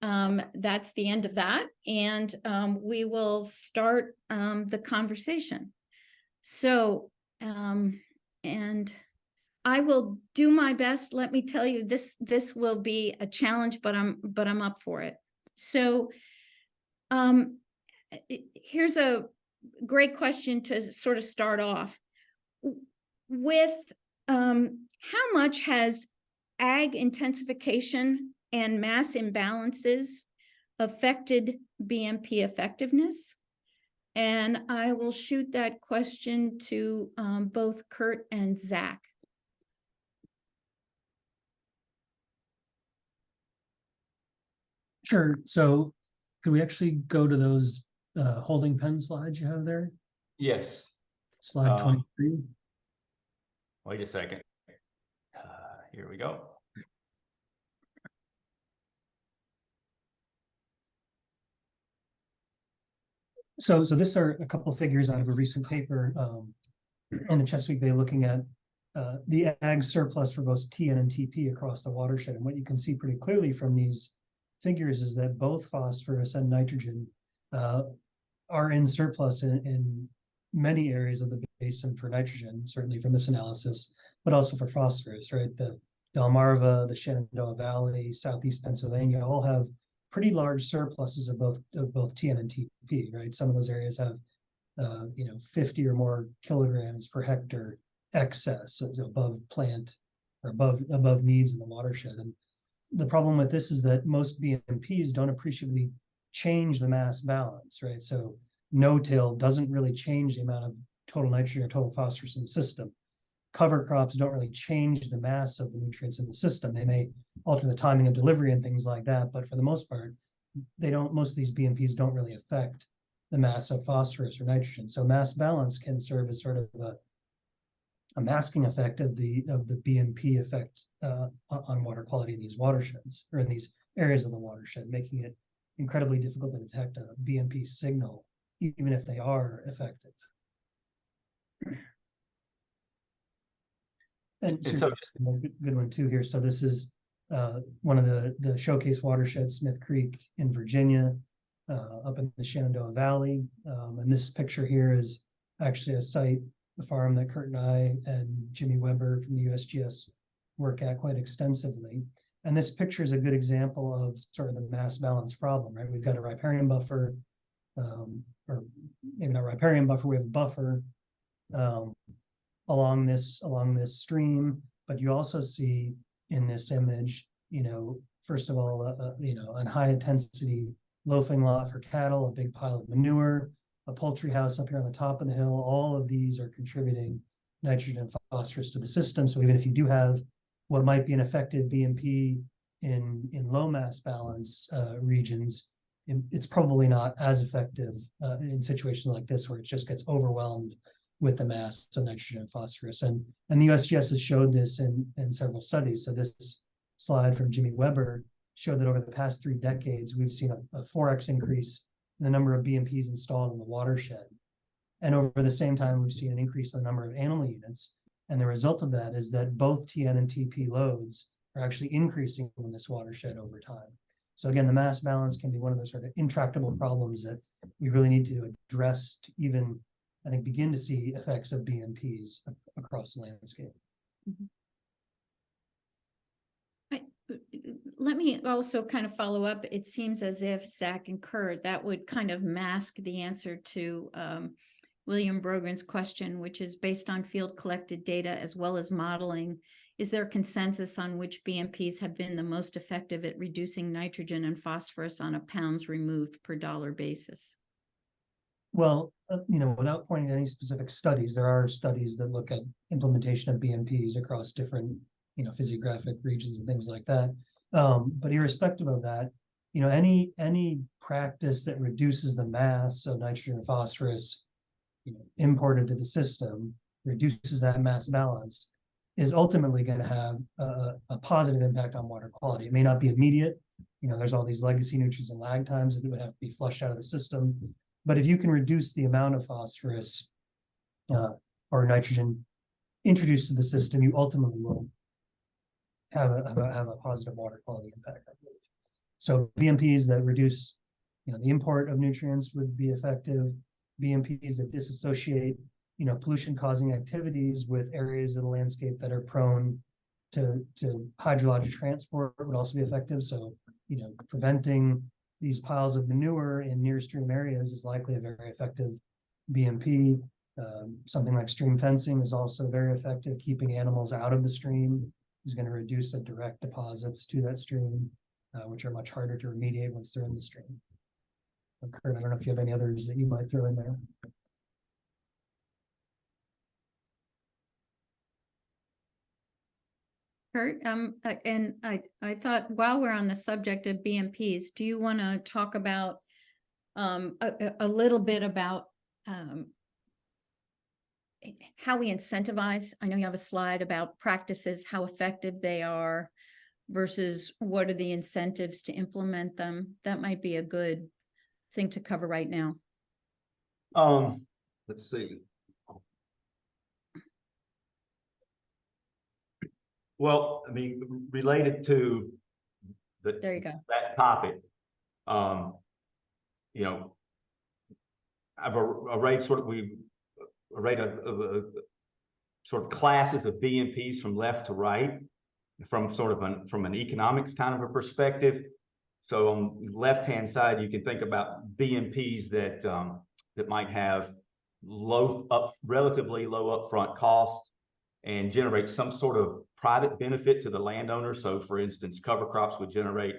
That's the end of that. And we will start the conversation. So, and I will do my best. Let me tell you, this will be a challenge, but I'm up for it. So, here's a great question to sort of start off with. How much has ag intensification and mass imbalances affected BMP effectiveness? And I will shoot that question to both Kurt and Zach. Sure. So could we actually go to those holding pen slides you have there? Yes. Slide 23. Wait a second. Here we go. So this are a couple of figures out of a recent paper in the Chesapeake Bay looking at the ag surplus for both TN and TP across the watershed. And what you can see pretty clearly from these figures is that both phosphorus and nitrogen are in surplus in many areas of the basin for nitrogen, certainly from this analysis, but also for phosphorus, right? The Delmarva, the Shenandoah Valley, Southeast Pennsylvania all have pretty large surpluses of both TN and TP, right? Some of those areas have 50 or more kilograms per hectare excess, so it's above plant or above needs in the watershed. And the problem with this is that most BMPs don't appreciably change the mass balance, right? So no-till doesn't really change the amount of total nitrogen or total phosphorus in the system. Cover crops don't really change the mass of the nutrients in the system. They may alter the timing of delivery and things like that, but for the most part, they don't. Most of these BMPs don't really affect the mass of phosphorus or nitrogen. So mass balance can serve as sort of a masking effect of the BMP effect on water quality in these watersheds or in these areas of the watershed, making it incredibly difficult to detect a BMP signal, even if they are effective. And so a good one too here. So this is one of the showcase watersheds, Smith Creek in Virginia, up in the Shenandoah Valley. And this picture here is actually a site, the farm that Kurt and I and Jimmy Weber from the USGS work at quite extensively. And this picture is a good example of sort of the mass balance problem, right? We've got a riparian buffer, or maybe not riparian buffer, we have a buffer along this stream, but you also see in this image, first of all, a high intensity loafing lot for cattle, a big pile of manure, a poultry house up here on the top of the hill. All of these are contributing nitrogen and phosphorus to the system. So even if you do have what might be an effective BMP in low mass balance regions, it's probably not as effective in situations like this where it just gets overwhelmed with the mass of nitrogen and phosphorus. And the USGS has showed this in several studies. So this slide from Jimmy Weber showed that over the past 3 decades, we've seen a 4x increase in the number of BMPs installed in the watershed. And over the same time, we've seen an increase in the number of animal units. And the result of that is that both TN and TP loads are actually increasing in this watershed over time. So again, the mass balance can be one of those sort of intractable problems that we really need to address to even, I think, begin to see effects of BMPs across the landscape. Let me also kind of follow up. It seems as if STAC and Kurt, that would kind of mask the answer to William Brogan's question, which is based on field collected data as well as modeling. Is there consensus on which BMPs have been the most effective at reducing nitrogen and phosphorus on a pounds removed per dollar basis? Well, without pointing to any specific studies, there are studies that look at implementation of BMPs across different, physiographic regions and things like that. But irrespective of that, any practice that reduces the mass of nitrogen and phosphorus, imported to the system, reduces that mass balance, is ultimately going to have a positive impact on water quality. It may not be immediate. There's all these legacy nutrients and lag times that would have to be flushed out of the system. But if you can reduce the amount of phosphorus or nitrogen introduced to the system, you ultimately will have a positive water quality impact, I believe. So BMPs that reduce, the import of nutrients would be effective. BMPs that disassociate, pollution-causing activities with areas of the landscape that are prone to hydrologic transport would also be effective. So, preventing these piles of manure in near stream areas is likely a very effective BMP. Something like stream fencing is also very effective. Keeping animals out of the stream is going to reduce the direct deposits to that stream, which are much harder to remediate once they're in the stream. Kurt, I don't know if you have any others that you might throw in there. Kurt, and I thought while we're on the subject of BMPs, do you want to talk about a little bit about how we incentivize. I know you have a slide about practices, how effective they are versus what are the incentives to implement them. That might be a good thing to cover right now. Let's see. Well, I mean, related to There you go. that topic, you know, I've arrayed sort of classes of BMPs from left to right, from from an economics kind of a perspective. So on the left-hand side, you can think about BMPs that that might have relatively low upfront costs and generate some sort of private benefit to the landowner. So for instance, cover crops would generate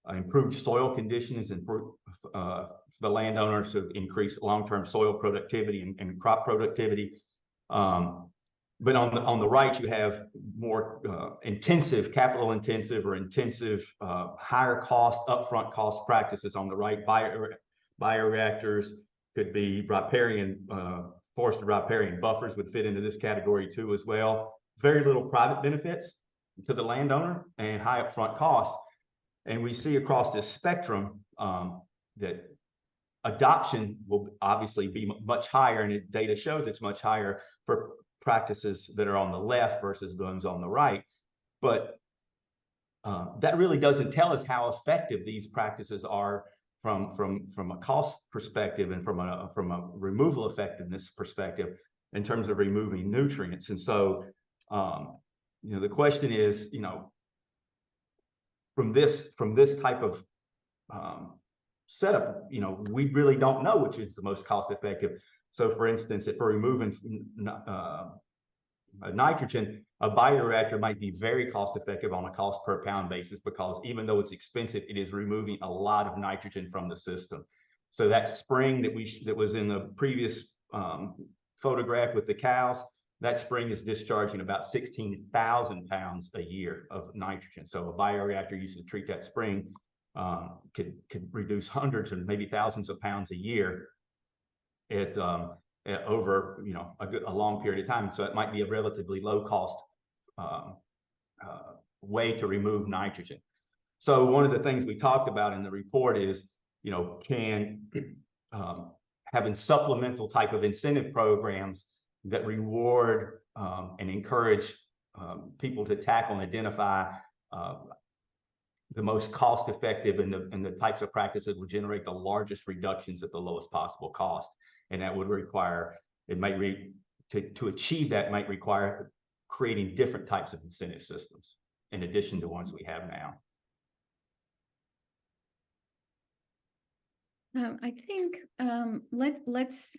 improved soil conditions and for the landowner to increase long-term soil productivity and crop productivity. But on the right, you have more intensive, capital intensive or intensive, higher cost, upfront cost practices. On the right, bioreactors could be riparian, forested riparian buffers would fit into this category too as well. Very little private benefits to the landowner and high upfront costs. And we see across this spectrum that adoption will obviously be much higher, and data shows it's much higher for practices that are on the left versus the ones on the right. But that really doesn't tell us how effective these practices are from a cost perspective and from a removal effectiveness perspective in terms of removing nutrients. And so, you know, the question is, you know, from this type of setup, you know, we really don't know which is the most cost effective. So for instance, if we're removing nitrogen, a bioreactor might be very cost effective on a cost per pound basis, because even though it's expensive, it is removing a lot of nitrogen from the system. So that spring that was in the previous photograph with the cows, that spring is discharging about 16,000 pounds a year of nitrogen. So a bioreactor used to treat that spring could reduce hundreds and maybe thousands of pounds a year at over, you know, a long period of time. So it might be a relatively low cost way to remove nitrogen. So one of the things we talked about in the report is, you know, having supplemental type of incentive programs that reward and encourage people to tackle and identify the most cost effective and the types of practices that will generate the largest reductions at the lowest possible cost. And that would require, to achieve that might require creating different types of incentive systems in addition to ones we have now. I think let's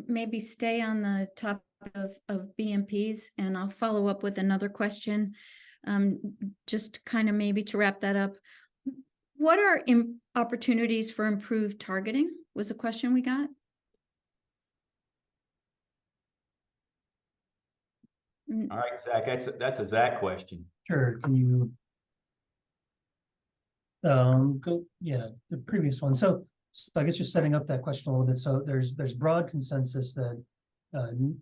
maybe stay on the topic of BMPs, and I'll follow up with another question, just kind of maybe to wrap that up. What are opportunities for improved targeting was a question we got. All right, Zach, that's a Zach question. Sure. Can you go? Yeah, the previous one. So I guess just setting up that question a little bit. So there's broad consensus that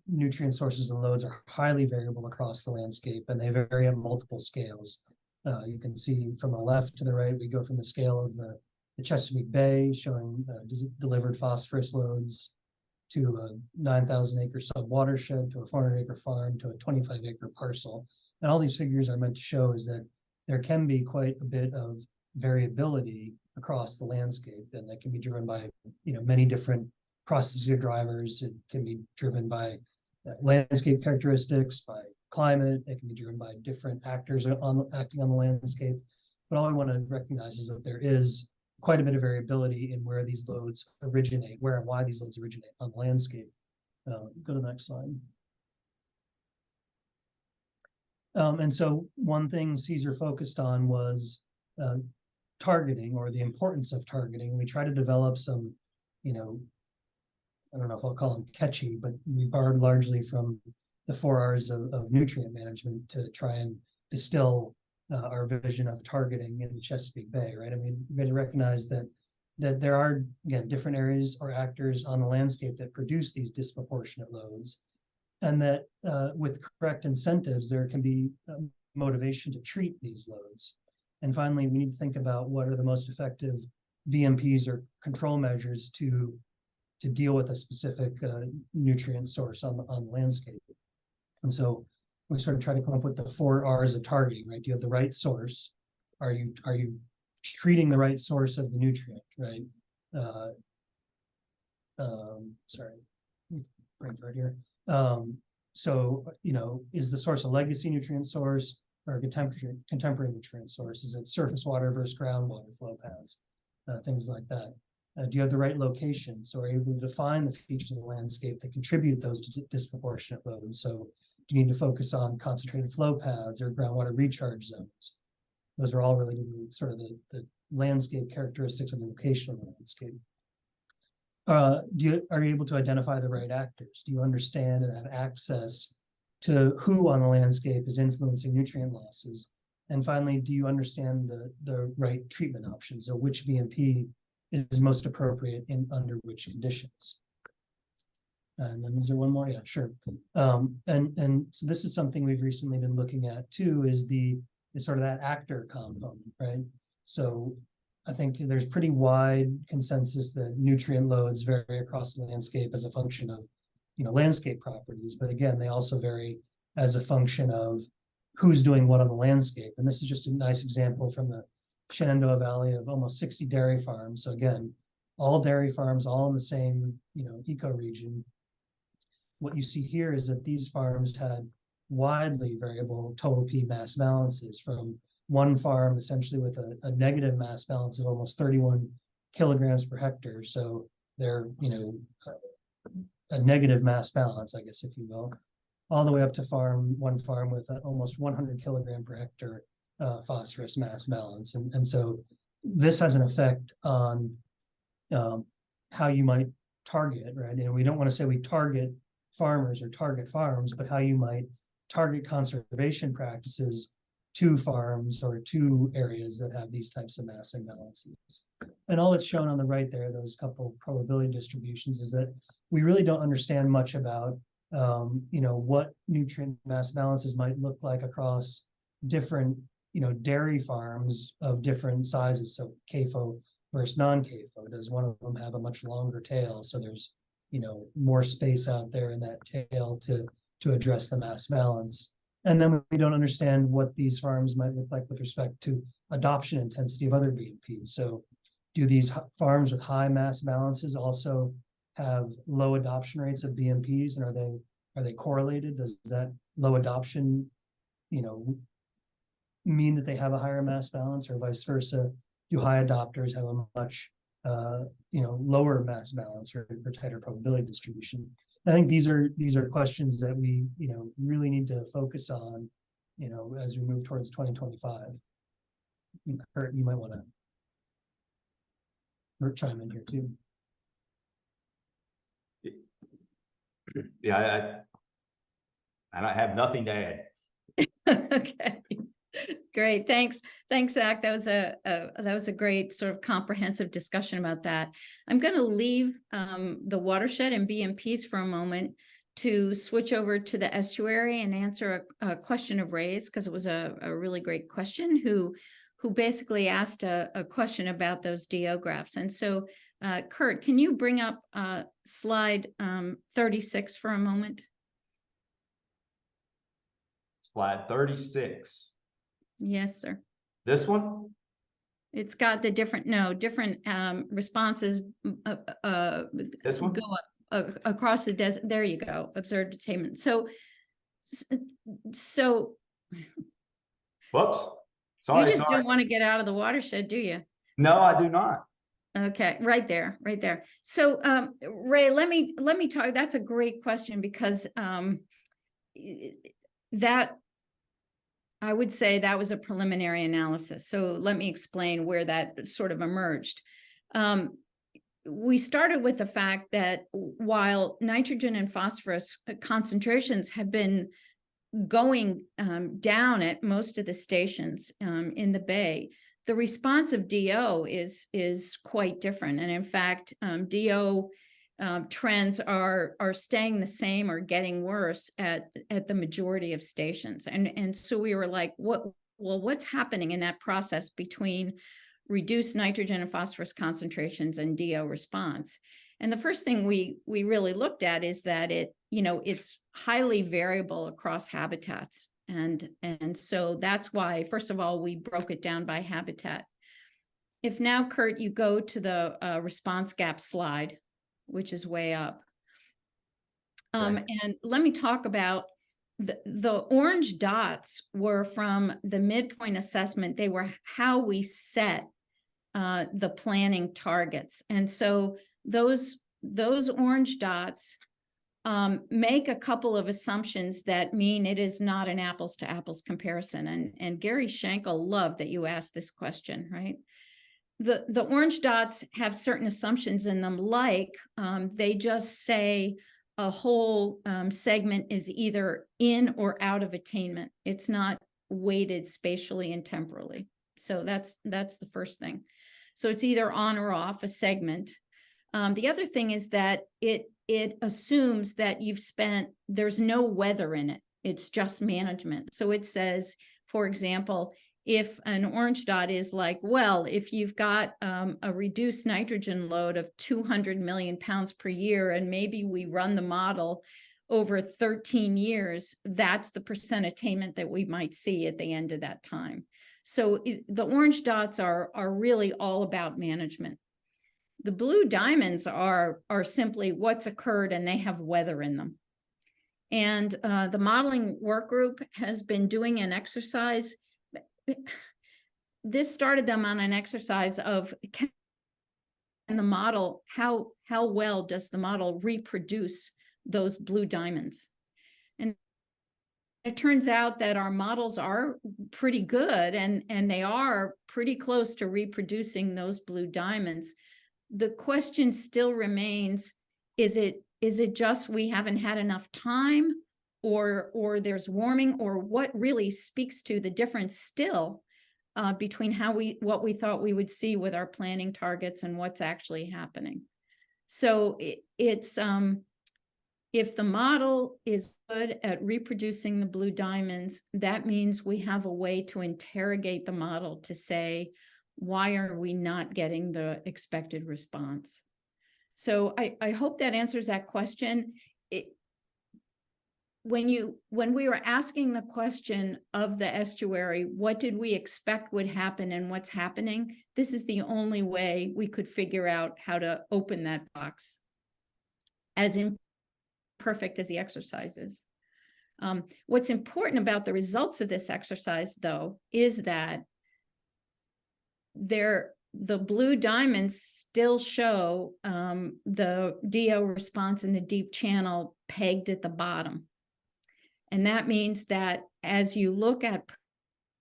nutrient sources and loads are highly variable across the landscape, and they vary at multiple scales. You can see from the left to the right, we go from the scale of the Chesapeake Bay, showing delivered phosphorus loads, to a 9,000 acre sub-watershed, to a 400 acre farm, to a 25 acre parcel. And all these figures are meant to show is that there can be quite a bit of variability across the landscape, and that can be driven by, you know, many different processes or drivers. It can be driven by landscape characteristics, by climate. It can be driven by different actors acting on the landscape. But all I want to recognize is that there is quite a bit of variability in where these loads originate, where and why these loads originate on the landscape. Go to the next slide. And so one thing CESR focused on was targeting, or the importance of targeting. We try to develop some, you know, I don't know if I'll call them catchy, but we borrowed largely from the 4 R's of nutrient management to try and distill our vision of targeting in the Chesapeake Bay, right? I mean, we got to recognize that there are, again, different areas or actors on the landscape that produce these disproportionate loads. and that with correct incentives, there can be motivation to treat these loads. And finally, we need to think about what are the most effective BMPs or control measures to deal with a specific nutrient source on the landscape. And so we sort of try to come up with the 4 R's of targeting, right? Do you have the right source? Are you treating the right source of the nutrient, right? Sorry, bring it right here. So, you know, is the source a legacy nutrient source or a contemporary nutrient source? Is it surface water versus groundwater flow paths? Things like that. Do you have the right location? So are you able to define the features of the landscape that contribute those disproportionate loads? So do you need to focus on concentrated flow paths or groundwater recharge zones? Those are all related to sort of the landscape characteristics of the location of the landscape. Are you able to identify the right actors? Do you understand and have access to who on the landscape is influencing nutrient losses? And finally, do you understand the right treatment options? So which BMP is most appropriate under which conditions? And then is there one more? Yeah, sure. And so this is something we've recently been looking at too, is sort of that actor component, right? So I think there's pretty wide consensus that nutrient loads vary across the landscape as a function of, you know, landscape properties. But again, they also vary as a function of who's doing what on the landscape. And this is just a nice example from the Shenandoah Valley of almost 60 dairy farms. So again, all dairy farms, all in the same, you know, ecoregion. What you see here is that these farms had widely variable total P mass balances, from one farm essentially with a negative mass balance of almost 31 kilograms per hectare. So they're, you know, a negative mass balance, I guess, if you will, all the way up to one farm with almost 100 kilogram per hectare phosphorus mass balance. And so this has an effect on how you might target, right? And we don't want to say we target farmers or target farms, but how you might target conservation practices to farms or to areas that have these types of mass imbalances. And all that's shown on the right there, those couple probability distributions, is that we really don't understand much about you know, what nutrient mass balances might look like across different, you know, dairy farms of different sizes. So CAFO versus non-CAFO. Does one of them have a much longer tail? So there's, you know, more space out there in that tail to address the mass balance. And then we don't understand what these farms might look like with respect to adoption intensity of other BMPs. So do these farms with high mass balances also have low adoption rates of BMPs, and are they correlated? Does that low adoption, you know, mean that they have a higher mass balance, or vice versa? Do high adopters have a much you know, lower mass balance or tighter probability distribution? I think these are questions that we, you know, really need to focus on, you know, as we move towards 2025. Kurt, you might want to chime in here too. Yeah, I have nothing to add. Okay, great. Thanks, Zach. That was a great sort of comprehensive discussion about that. I'm going to leave the watershed and BMPs for a moment to switch over to the estuary and answer a question of Ray's, because it was a really great question, who basically asked a question about those DO graphs. And so, Kurt, can you bring up slide 36 for a moment? Slide 36. Yes, sir. This one? It's got the different responses this one? go up across the desert. There you go. Observed attainment. So Whoops. Sorry. You just don't want to get out of the watershed, do you? No, I do not. Okay, right there. So Ray, let me talk. That's a great question, because that, I would say that was a preliminary analysis. So let me explain where that sort of emerged. We started with the fact that while nitrogen and phosphorus concentrations have been going down at most of the stations in the bay, the response of DO is quite different. And in fact, DO trends are staying the same or getting worse at the majority of stations. And so we were like, what's happening in that process between reduced nitrogen and phosphorus concentrations and DO response? And the first thing we really looked at is that it's highly variable across habitats. And so that's why, first of all, we broke it down by habitat. If now, Kurt, you go to the response gap slide, which is way up. And let me talk about the orange dots were from the midpoint assessment. They were how we set the planning targets. And so those orange dots make a couple of assumptions that mean it is not an apples to apples comparison. And Gary Schenkel loved that you asked this question, right? The orange dots have certain assumptions in them, like they just say a whole segment is either in or out of attainment. It's not weighted spatially and temporally. So that's the first thing. So it's either on or off a segment. The other thing is that it assumes that there's no weather in it. It's just management. So it says, for example, if an orange dot is like, well, if you've got a reduced nitrogen load of 200 million pounds per year, and maybe we run the model over 13 years, that's the percent attainment that we might see at the end of that time. So the orange dots are really all about management. The blue diamonds are simply what's occurred, and they have weather in them. And the modeling work group has been doing an exercise. This started them on an exercise of, can the model, how well does the model reproduce those blue diamonds? And it turns out that our models are pretty good, and they are pretty close to reproducing those blue diamonds. The question still remains, is it just we haven't had enough time, or there's warming, or what really speaks to the difference still between what we thought we would see with our planning targets and what's actually happening? So it's if the model is good at reproducing the blue diamonds, that means we have a way to interrogate the model to say, why are we not getting the expected response? So I hope that answers that question. When we were asking the question of the estuary, what did we expect would happen and what's happening? This is the only way we could figure out how to open that box, as imperfect as the exercise is. What's important about the results of this exercise, though, is that the blue diamonds still show the DO response in the deep channel pegged at the bottom. And that means that as you look at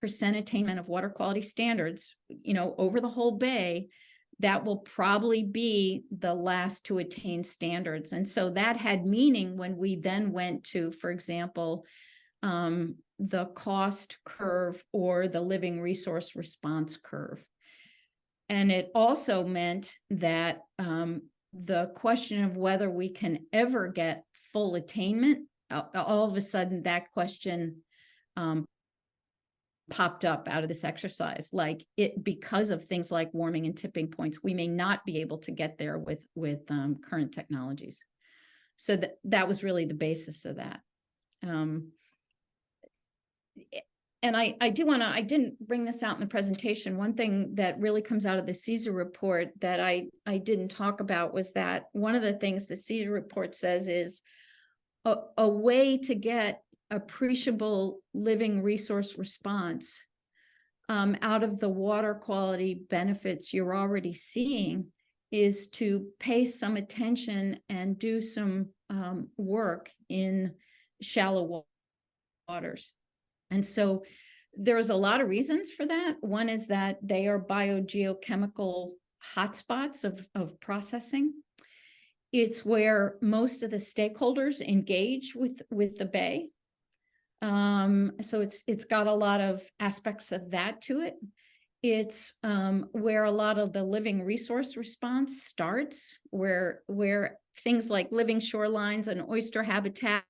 percent attainment of water quality standards, over the whole bay, that will probably be the last to attain standards. And so that had meaning when we then went to, for example, the cost curve or the living resource response curve. And it also meant that the question of whether we can ever get full attainment, all of a sudden that question popped up out of this exercise. Like because of things like warming and tipping points, we may not be able to get there with current technologies. So that was really the basis of that. And I didn't bring this out in the presentation. One thing that really comes out of the CESR report that I didn't talk about was that one of the things the CESR report says is a way to get appreciable living resource response out of the water quality benefits you're already seeing is to pay some attention and do some work in shallow waters. And so there's a lot of reasons for that. One is that they are biogeochemical hotspots of processing. It's where most of the stakeholders engage with the bay. So it's got a lot of aspects of that to it. It's where a lot of the living resource response starts, where things like living shorelines and oyster habitat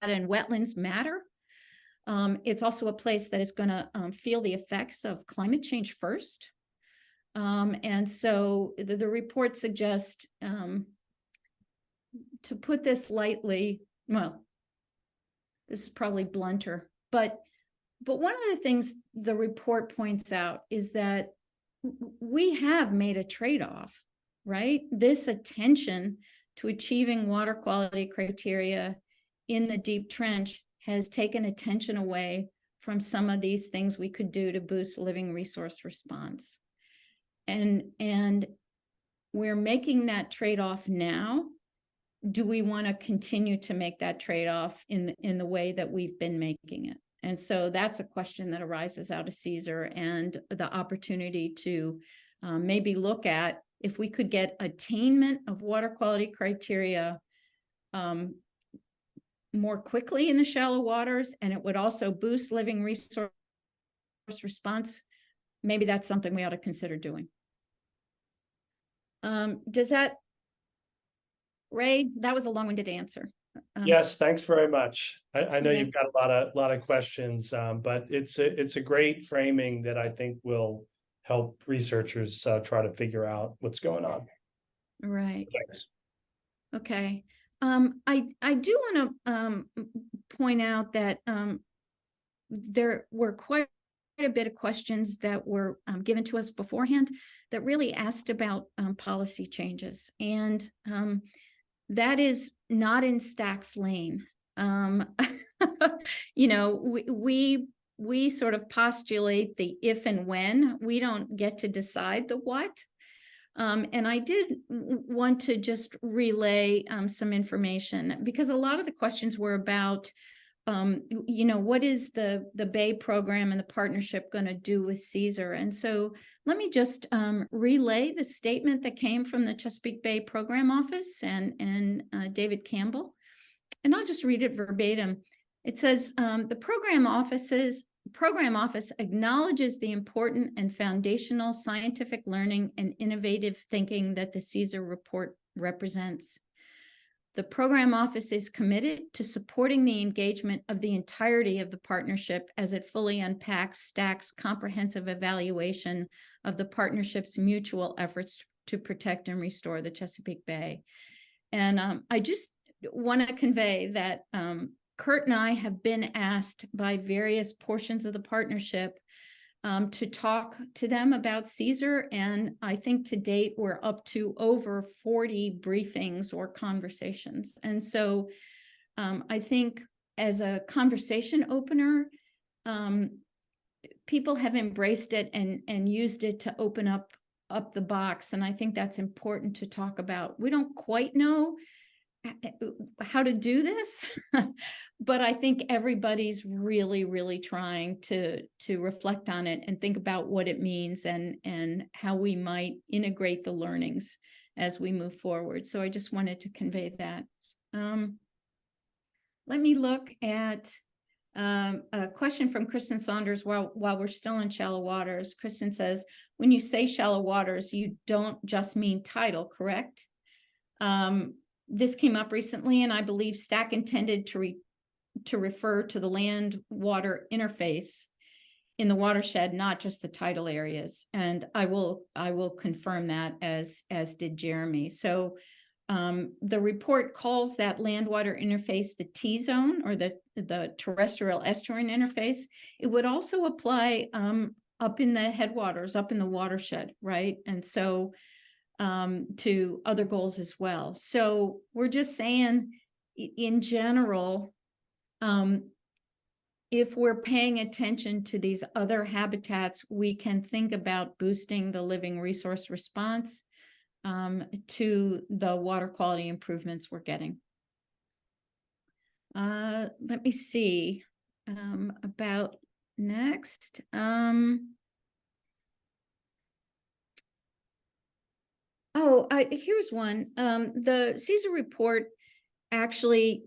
and wetlands matter. It's also a place that is going to feel the effects of climate change first. And so the report suggests, to put this lightly, well, this is probably blunter, but one of the things the report points out is that we have made a trade-off, right? This attention to achieving water quality criteria in the deep trench has taken attention away from some of these things we could do to boost living resource response. And we're making that trade-off now. Do we want to continue to make that trade-off in the way that we've been making it? And so that's a question that arises out of CESR, and the opportunity to maybe look at if we could get attainment of water quality criteria more quickly in the shallow waters, and it would also boost living resource response. Maybe that's something we ought to consider doing. Does that, Ray, that was a long-winded answer. Yes, thanks very much. I know yeah. you've got a lot of questions, but it's a great framing that I think will help researchers try to figure out what's going on. Right. Thanks. Okay. I do want to point out that there were quite a bit of questions that were given to us beforehand that really asked about policy changes, and that is not in STAC's lane. You know, we sort of postulate the if and when. We don't get to decide the what. And I did want to just relay some information, because a lot of the questions were about, you know, what is the Bay program and the partnership going to do with CESR? And so let me just relay the statement that came from the Chesapeake Bay Program Office and David Campbell. And I'll just read it verbatim. It says, the program office acknowledges the important and foundational scientific learning and innovative thinking that the CESR report represents. The program office is committed to supporting the engagement of the entirety of the partnership as it fully unpacks STAC's comprehensive evaluation of the partnership's mutual efforts to protect and restore the Chesapeake Bay. And I just want to convey that Kurt and I have been asked by various portions of the partnership to talk to them about CESR, and I think to date we're up to over 40 briefings or conversations. And so I think as a conversation opener, people have embraced it and used it to open up the box, and I think that's important to talk about. We don't quite know how to do this, but I think everybody's really trying to reflect on it and think about what it means and how we might integrate the learnings as we move forward. So I just wanted to convey that. Let me look at a question from Kristen Saunders while we're still in shallow waters. Kristen says, when you say shallow waters, you don't just mean tidal, correct? This came up recently, and I believe STAC intended to refer to the land-water interface in the watershed, not just the tidal areas. And I will confirm that, as did Jeremy. So the report calls that land-water interface the T-zone, or the terrestrial estuarine interface. It would also apply up in the headwaters, up in the watershed, right? And so to other goals as well. So we're just saying, in general, if we're paying attention to these other habitats, we can think about boosting the living resource response to the water quality improvements we're getting. Let me see about next. Here's one. The CESR report actually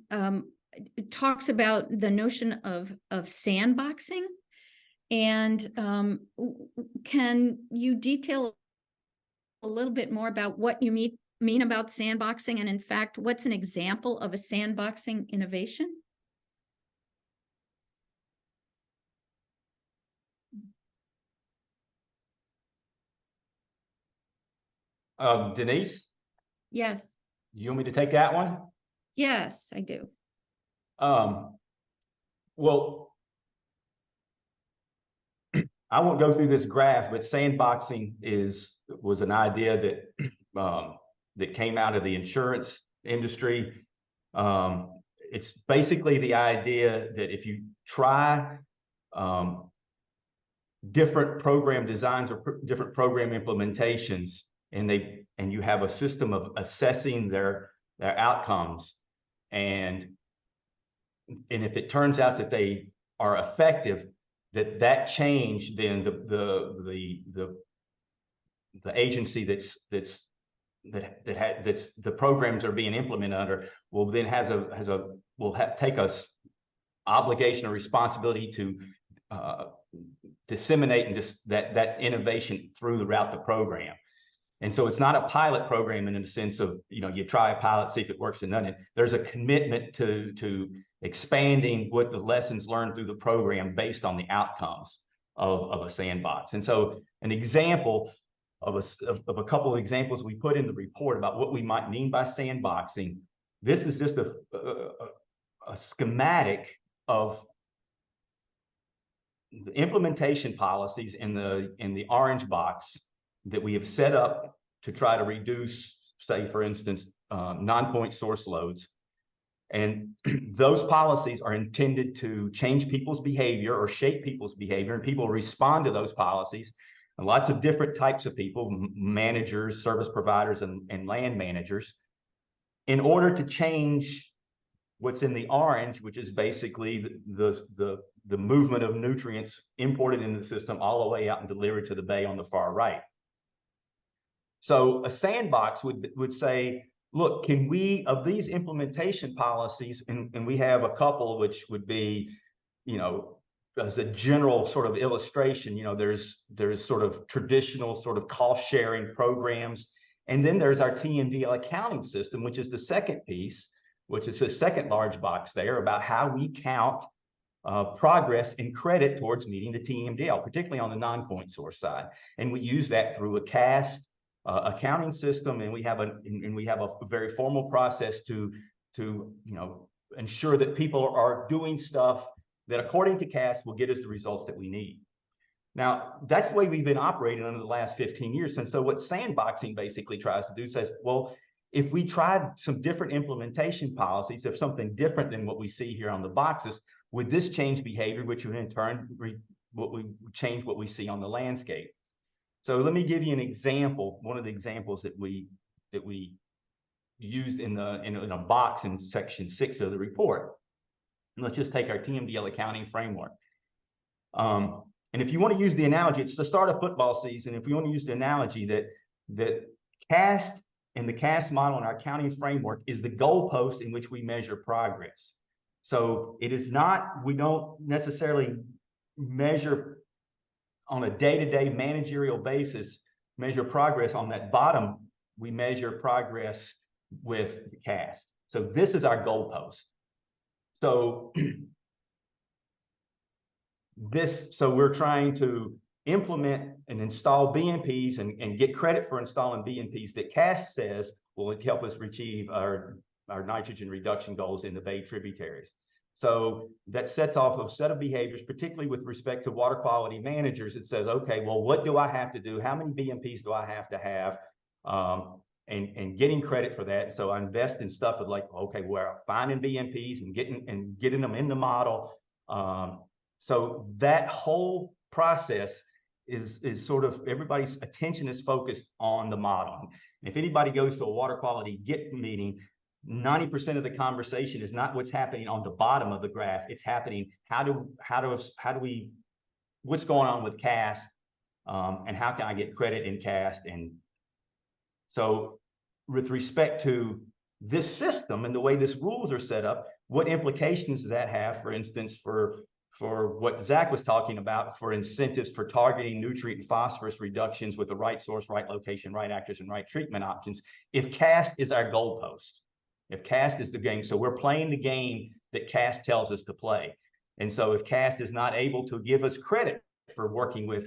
talks about the notion of sandboxing. And can you detail a little bit more about what you mean about sandboxing, and in fact, what's an example of a sandboxing innovation? Denise, Yes, you want me to take that one? yes, I do. Well, I won't go through this graph, but sandboxing was an idea that that came out of the insurance industry. It's basically the idea that if you try different program designs or different program implementations, and you have a system of assessing their outcomes, and if it turns out that they are effective, that change, then the agency that's the programs are being implemented under will then take us obligation or responsibility to disseminate and just that innovation throughout the program. And so it's not a pilot program in the sense of, you try a pilot, see if it works, and then there's a commitment to expanding what the lessons learned through the program based on the outcomes of a sandbox. And so an example of a couple of examples we put in the report about what we might mean by sandboxing. This is just a schematic of the implementation policies in the orange box that we have set up to try to reduce, say, for instance, non-point source loads. And those policies are intended to change people's behavior or shape people's behavior, and people respond to those policies. And lots of different types of people, managers, service providers, and land managers, in order to change what's in the orange, which is basically the movement of nutrients imported into the system all the way out and delivered to the bay on the far right. So a sandbox would say, look, can we, of these implementation policies, and we have a couple which would be, as a general sort of illustration, there's sort of traditional sort of cost sharing programs. And then there's our TMDL accounting system, which is the second piece, which is the second large box there, about how we count progress and credit towards meeting the TMDL, particularly on the non-point source side. And we use that through a CAST accounting system, and we have a very formal process to ensure that people are doing stuff that, according to CAST, will get us the results that we need. Now, that's the way we've been operating over the last 15 years. And so what sandboxing basically tries to do says, well, if we tried some different implementation policies, if something different than what we see here on the boxes, would this change behavior, which would in turn change what we see on the landscape? So let me give you an example. One of the examples that we used in a box in section 6 of the report. And let's just take our TMDL accounting framework. And if you want to use the analogy, it's the start of football season. If you want to use the analogy that CAST and the CAST model and our accounting framework is the goalpost in which we measure progress. So it is not, we don't necessarily measure on a day-to-day managerial basis, measure progress on that bottom. We measure progress with the CAST. So this is our goalpost. So we're trying to implement and install BMPs and get credit for installing BMPs that CAST says will help us achieve our nitrogen reduction goals in the bay tributaries. So that sets off a set of behaviors, particularly with respect to water quality managers. It says, okay, well, what do I have to do? How many BMPs do I have to have? And getting credit for that. So I invest in stuff of like, okay, we're finding BMPs and getting them in the model. So that whole process is sort of, everybody's attention is focused on the model. If anybody goes to a water quality GIT meeting, 90% of the conversation is not what's happening on the bottom of the graph. It's happening, what's going on with CAST, and how can I get credit in CAST? And so with respect to this system and the way this rules are set up, what implications does that have, for instance, for for what Zach was talking about, for incentives for targeting nutrient and phosphorus reductions with the right source, right location, right actors, and right treatment options, if CAST is our goalpost, if CAST is the game, so we're playing the game that CAST tells us to play. And so if CAST is not able to give us credit for working with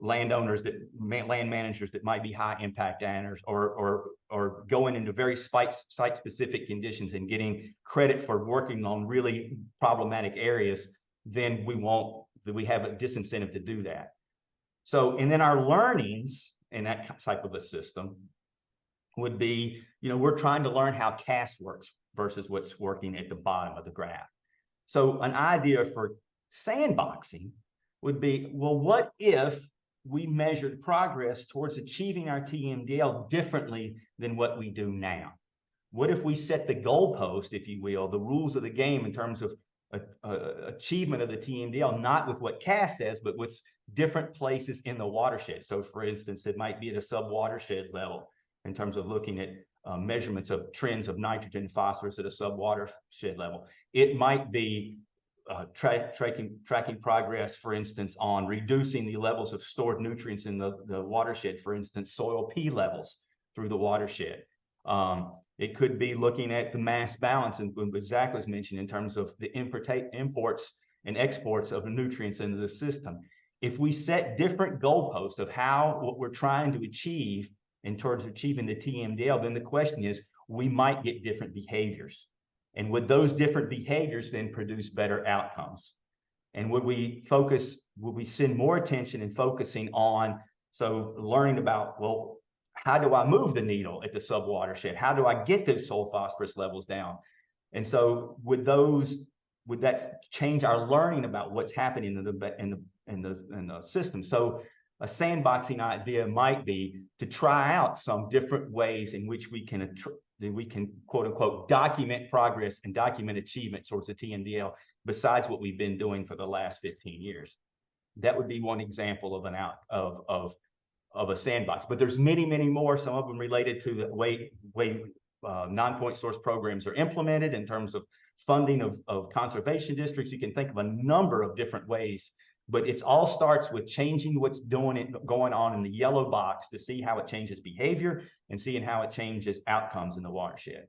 landowners, land managers that might be high impact owners, or going into very site specific conditions and getting credit for working on really problematic areas, then we have a disincentive to do that. So, and then our learnings in that type of a system would be, we're trying to learn how CAST works versus what's working at the bottom of the graph. So an idea for sandboxing would be, well, what if we measured progress towards achieving our TMDL differently than what we do now? What if we set the goalpost, if you will, the rules of the game in terms of achievement of the TMDL, not with what CAST says, but with different places in the watershed? So for instance, it might be at a sub-watershed level in terms of looking at measurements of trends of nitrogen and phosphorus at a sub-watershed level. It might be tracking progress, for instance, on reducing the levels of stored nutrients in the watershed, for instance, soil P levels through the watershed. It could be looking at the mass balance, and what Zach was mentioning in terms of the imports and exports of nutrients into the system. If we set different goalposts of what we're trying to achieve in terms of achieving the TMDL, then the question is, we might get different behaviors. And would those different behaviors then produce better outcomes? And would we send more attention in focusing on, so learning about, well, how do I move the needle at the subwatershed? How do I get those soil phosphorus levels down? And so would that change our learning about what's happening in the system? So a sandboxing idea might be to try out some different ways in which we can quote unquote document progress and document achievement towards the TMDL besides what we've been doing for the last 15 years. That would be one example of a sandbox, but there's many, many more, some of them related to the way non-point source programs are implemented in terms of funding of conservation districts. You can think of a number of different ways, but it all starts with changing what's going on in the yellow box to see how it changes behavior and seeing how it changes outcomes in the watershed.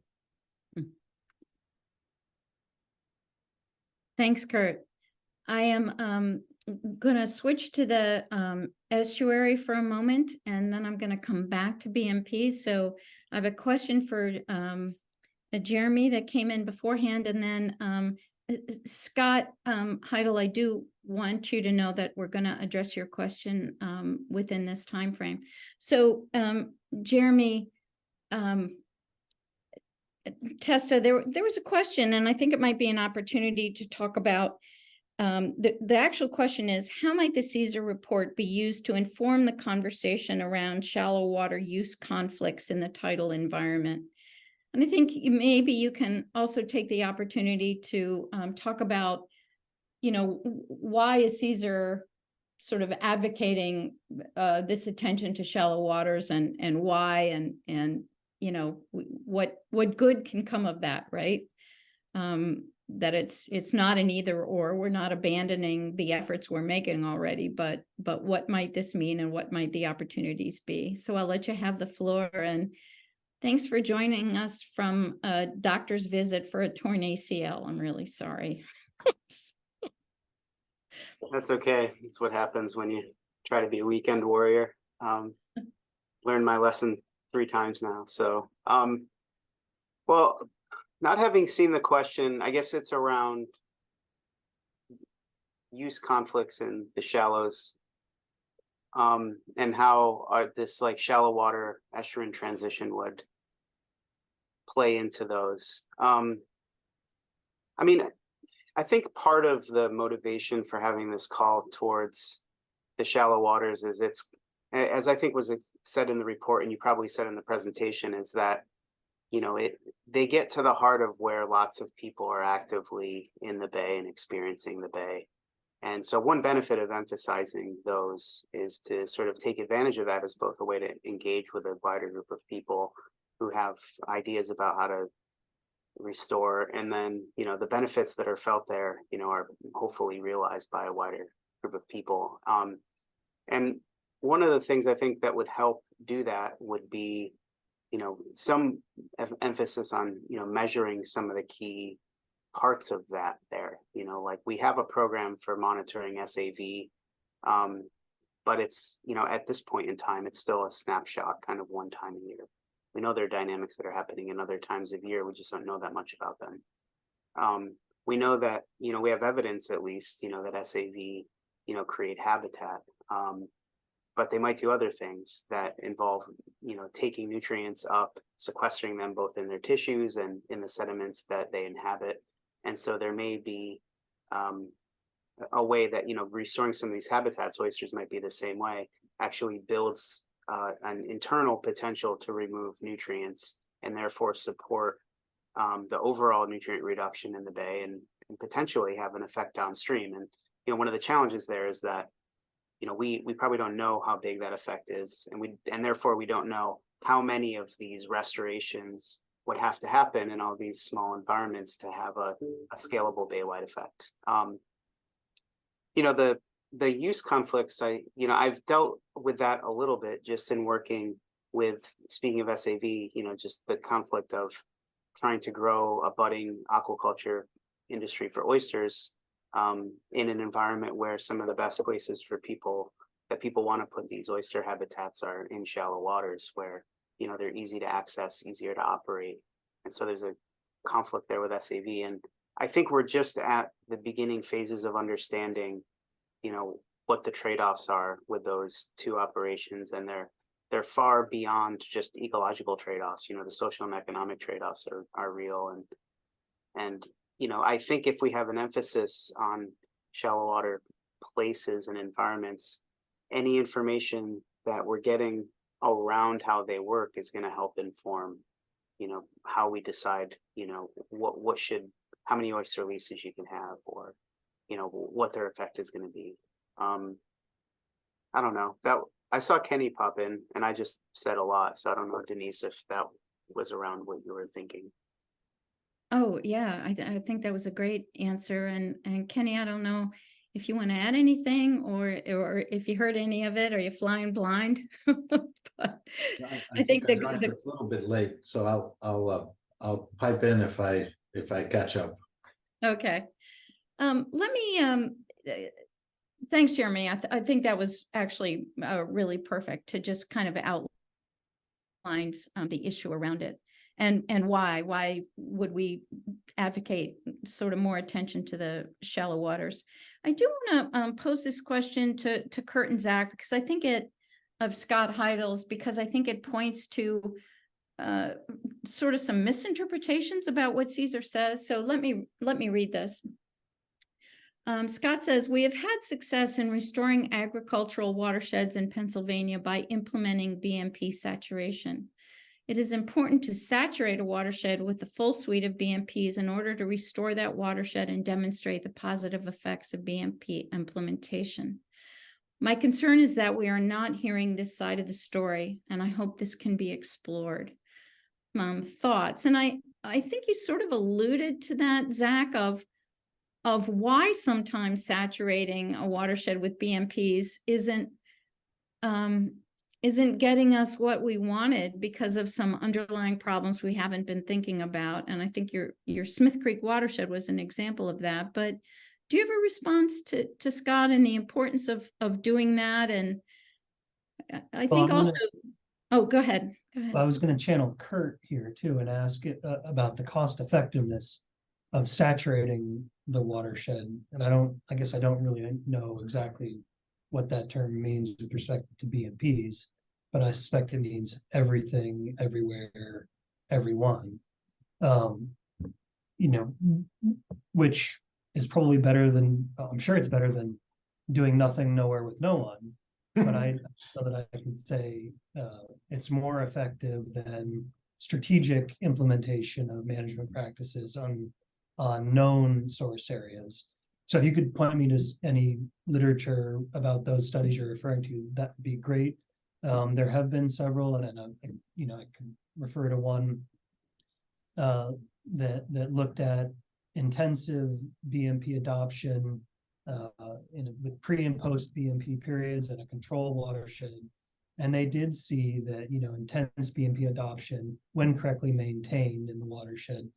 Thanks, Kurt. I am going to switch to the estuary for a moment, and then I'm going to come back to BMP. So I have a question for Jeremy that came in beforehand, and then Scott Heidel, I do want you to know that we're going to address your question within this time frame. So Jeremy, Testa, there was a question, and I think it might be an opportunity to talk about the actual question is, how might the CESR report be used to inform the conversation around shallow water use conflicts in the tidal environment? And I think maybe you can also take the opportunity to talk about, why is CESR sort of advocating this attention to shallow waters, and why, and what good can come of that, right? That it's not an either or. We're not abandoning the efforts we're making already, but what might this mean, and what might the opportunities be? So I'll let you have the floor, and thanks for joining us from a doctor's visit for a torn ACL. I'm really sorry. That's okay. It's what happens when you try to be a weekend warrior. Learned my lesson 3 times now. So, well, not having seen the question, I guess it's around use conflicts in the shallows, and how this shallow water estuarine transition would play into those. I mean, I think part of the motivation for having this call towards the shallow waters is as I think was said in the report, and you probably said in the presentation, is that they get to the heart of where lots of people are actively in the bay and experiencing the bay. And so one benefit of emphasizing those is to sort of take advantage of that as both a way to engage with a wider group of people who have ideas about how to restore, and then the benefits that are felt there are hopefully realized by a wider group of people. And one of the things I think that would help do that would be some emphasis on measuring some of the key parts of that there. Like we have a program for monitoring SAV, but it's at this point in time it's still a snapshot, kind of one time a year. We know there are dynamics that are happening in other times of year. We just don't know that much about them. We know that, we have evidence at least, that SAV, create habitat, but they might do other things that involve, taking nutrients up, sequestering them both in their tissues and in the sediments that they inhabit. And so there may be a way that, restoring some of these habitats, oysters might be the same way, actually builds an internal potential to remove nutrients and therefore support the overall nutrient reduction in the bay and potentially have an effect downstream. And one of the challenges there is that we probably don't know how big that effect is, and therefore we don't know how many of these restorations would have to happen in all these small environments to have a scalable bay-wide effect. The use conflicts, I've dealt with that a little bit just in working with, speaking of SAV, just the conflict of trying to grow a budding aquaculture industry for oysters in an environment where some of the best places for people want to put these oyster habitats are in shallow waters where, they're easy to access, easier to operate. And so there's a conflict there with SAV. And I think we're just at the beginning phases of understanding what the trade-offs are with those two operations, and they're far beyond just ecological trade-offs. The social and economic trade-offs are real, and I think if we have an emphasis on shallow water places and environments, any information that we're getting around how they work is going to help inform how we decide how many oyster leases you can have, or what their effect is going to be. I don't know. That I saw Kenny pop in, and I just said a lot, so I don't know, Denise, if that was around what you were thinking. Oh yeah, I think that was a great answer. And Kenny, I don't know if you want to add anything, or if you heard any of it, or you're flying blind. But I think I joined a little bit late, so I'll pipe in if I catch up. Okay. Let me thanks, Jeremy. I think that was actually really perfect to just kind of outline the issue around it, and why would we advocate sort of more attention to the shallow waters. I do want to pose this question to Kurt and Zach, because I think of Scott Heidel's, because I think it points to sort of some misinterpretations about what CESR says. So let me read this. Scott says, we have had success in restoring agricultural watersheds in Pennsylvania by implementing BMP saturation. It is important to saturate a watershed with the full suite of BMPs in order to restore that watershed and demonstrate the positive effects of BMP implementation. My concern is that we are not hearing this side of the story, and I hope this can be explored. Thoughts, and I think you sort of alluded to that, Zach, of why sometimes saturating a watershed with BMPs isn't getting us what we wanted because of some underlying problems we haven't been thinking about. And I think your Smith Creek watershed was an example of that. But do you have a response to Scott and the importance of doing that? And I think oh, go ahead. I was going to channel Kurt here too and ask about the cost effectiveness of saturating the watershed. And I guess I don't really know exactly what that term means with respect to BMPs, but I suspect it means everything, everywhere, everyone. Which is probably better than, I'm sure it's better than doing nothing nowhere with no one. But I know that I can say it's more effective than strategic implementation of management practices on known source areas. So if you could point me to any literature about those studies you're referring to, that would be great. There have been several, and I can refer to one that looked at intensive BMP adoption with pre and post BMP periods and a control watershed. And they did see that, intense BMP adoption, when correctly maintained in the watershed,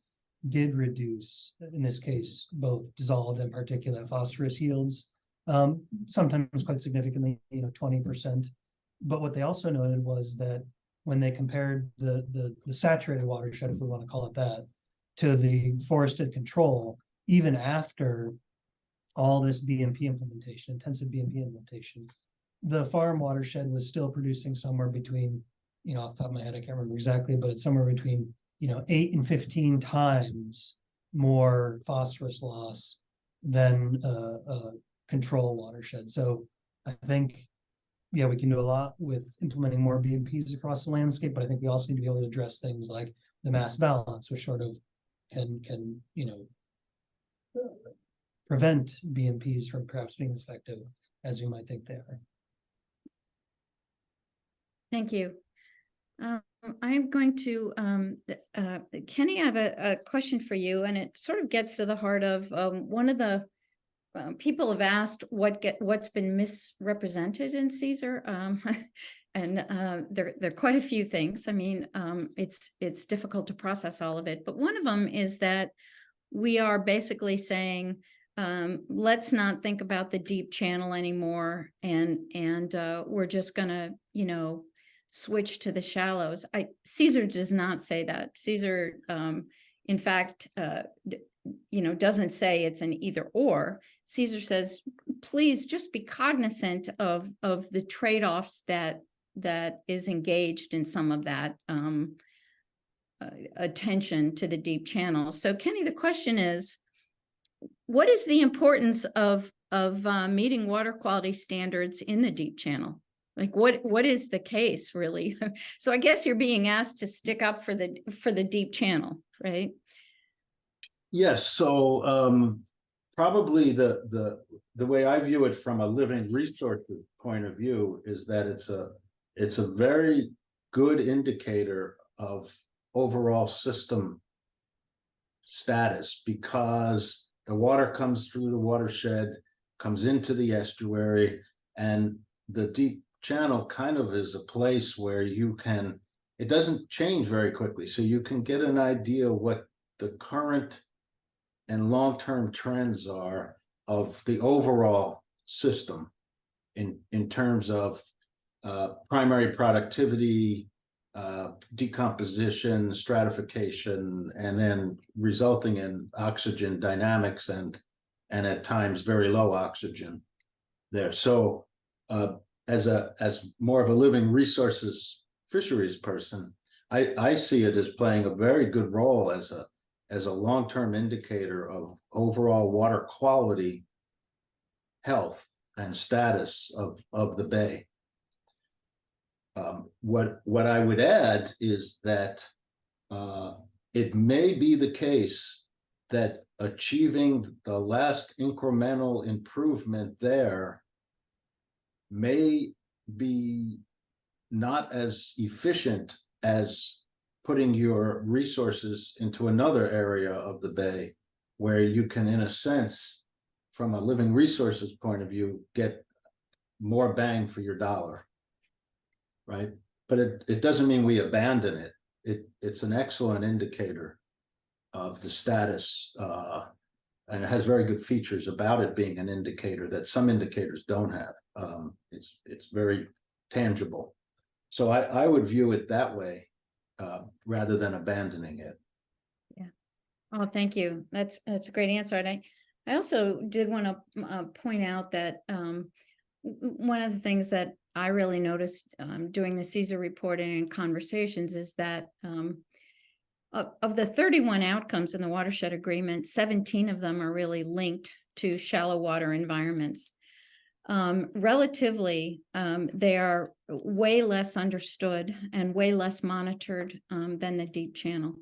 did reduce, in this case, both dissolved and particulate phosphorus yields, sometimes quite significantly, 20%. But what they also noted was that when they compared the saturated watershed, if we want to call it that, to the forested control, even after all this BMP implementation, intensive BMP implementation, the farm watershed was still producing somewhere between, off the top of my head, I can't remember exactly, but it's somewhere between, 8 and 15 times more phosphorus loss than a control watershed. So I think, yeah, we can do a lot with implementing more BMPs across the landscape, but I think we also need to be able to address things like the mass balance, which sort of can prevent BMPs from perhaps being as effective as we might think they are. Thank you. I'm going to, Kenny, I have a question for you, and it sort of gets to the heart of one of the people have asked what's been misrepresented in CESR, and there are quite a few things. I mean, it's difficult to process all of it, but one of them is that we are basically saying, let's not think about the deep channel anymore, and we're just gonna, switch to the shallows. CESR does not say that. CESR, in fact, doesn't say it's an either or. CESR says, please just be cognizant of the trade-offs that is engaged in some of that attention to the deep channel. So Kenny, the question is, what is the importance of meeting water quality standards in the deep channel? Like what is the case really? So I guess you're being asked to stick up for the deep channel, right? Yes. So probably the way I view it from a living resources point of view is that it's a very good indicator of overall system status, because the water comes through the watershed, comes into the estuary, and the deep channel kind of is a place where it doesn't change very quickly. So you can get an idea what the current and long-term trends are of the overall system in terms of primary productivity, decomposition, stratification, and then resulting in oxygen dynamics and at times very low oxygen there. So as more of a living resources fisheries person, I see it as playing a very good role as a long-term indicator of overall water quality, health, and status of the bay. What I would add is that it may be the case that achieving the last incremental improvement there may be not as efficient as putting your resources into another area of the bay, where you can, in a sense, from a living resources point of view, get more bang for your dollar, right? But it doesn't mean we abandon it. It's an excellent indicator of the status, and it has very good features about it being an indicator that some indicators don't have. It's very tangible. So I would view it that way, rather than abandoning it. Yeah. Oh, thank you. That's a great answer. And I also did want to point out that one of the things that I really noticed doing the CESR reporting and conversations is that of the 31 outcomes in the watershed agreement, 17 of them are really linked to shallow water environments. Relatively, they are way less understood and way less monitored than the deep channel.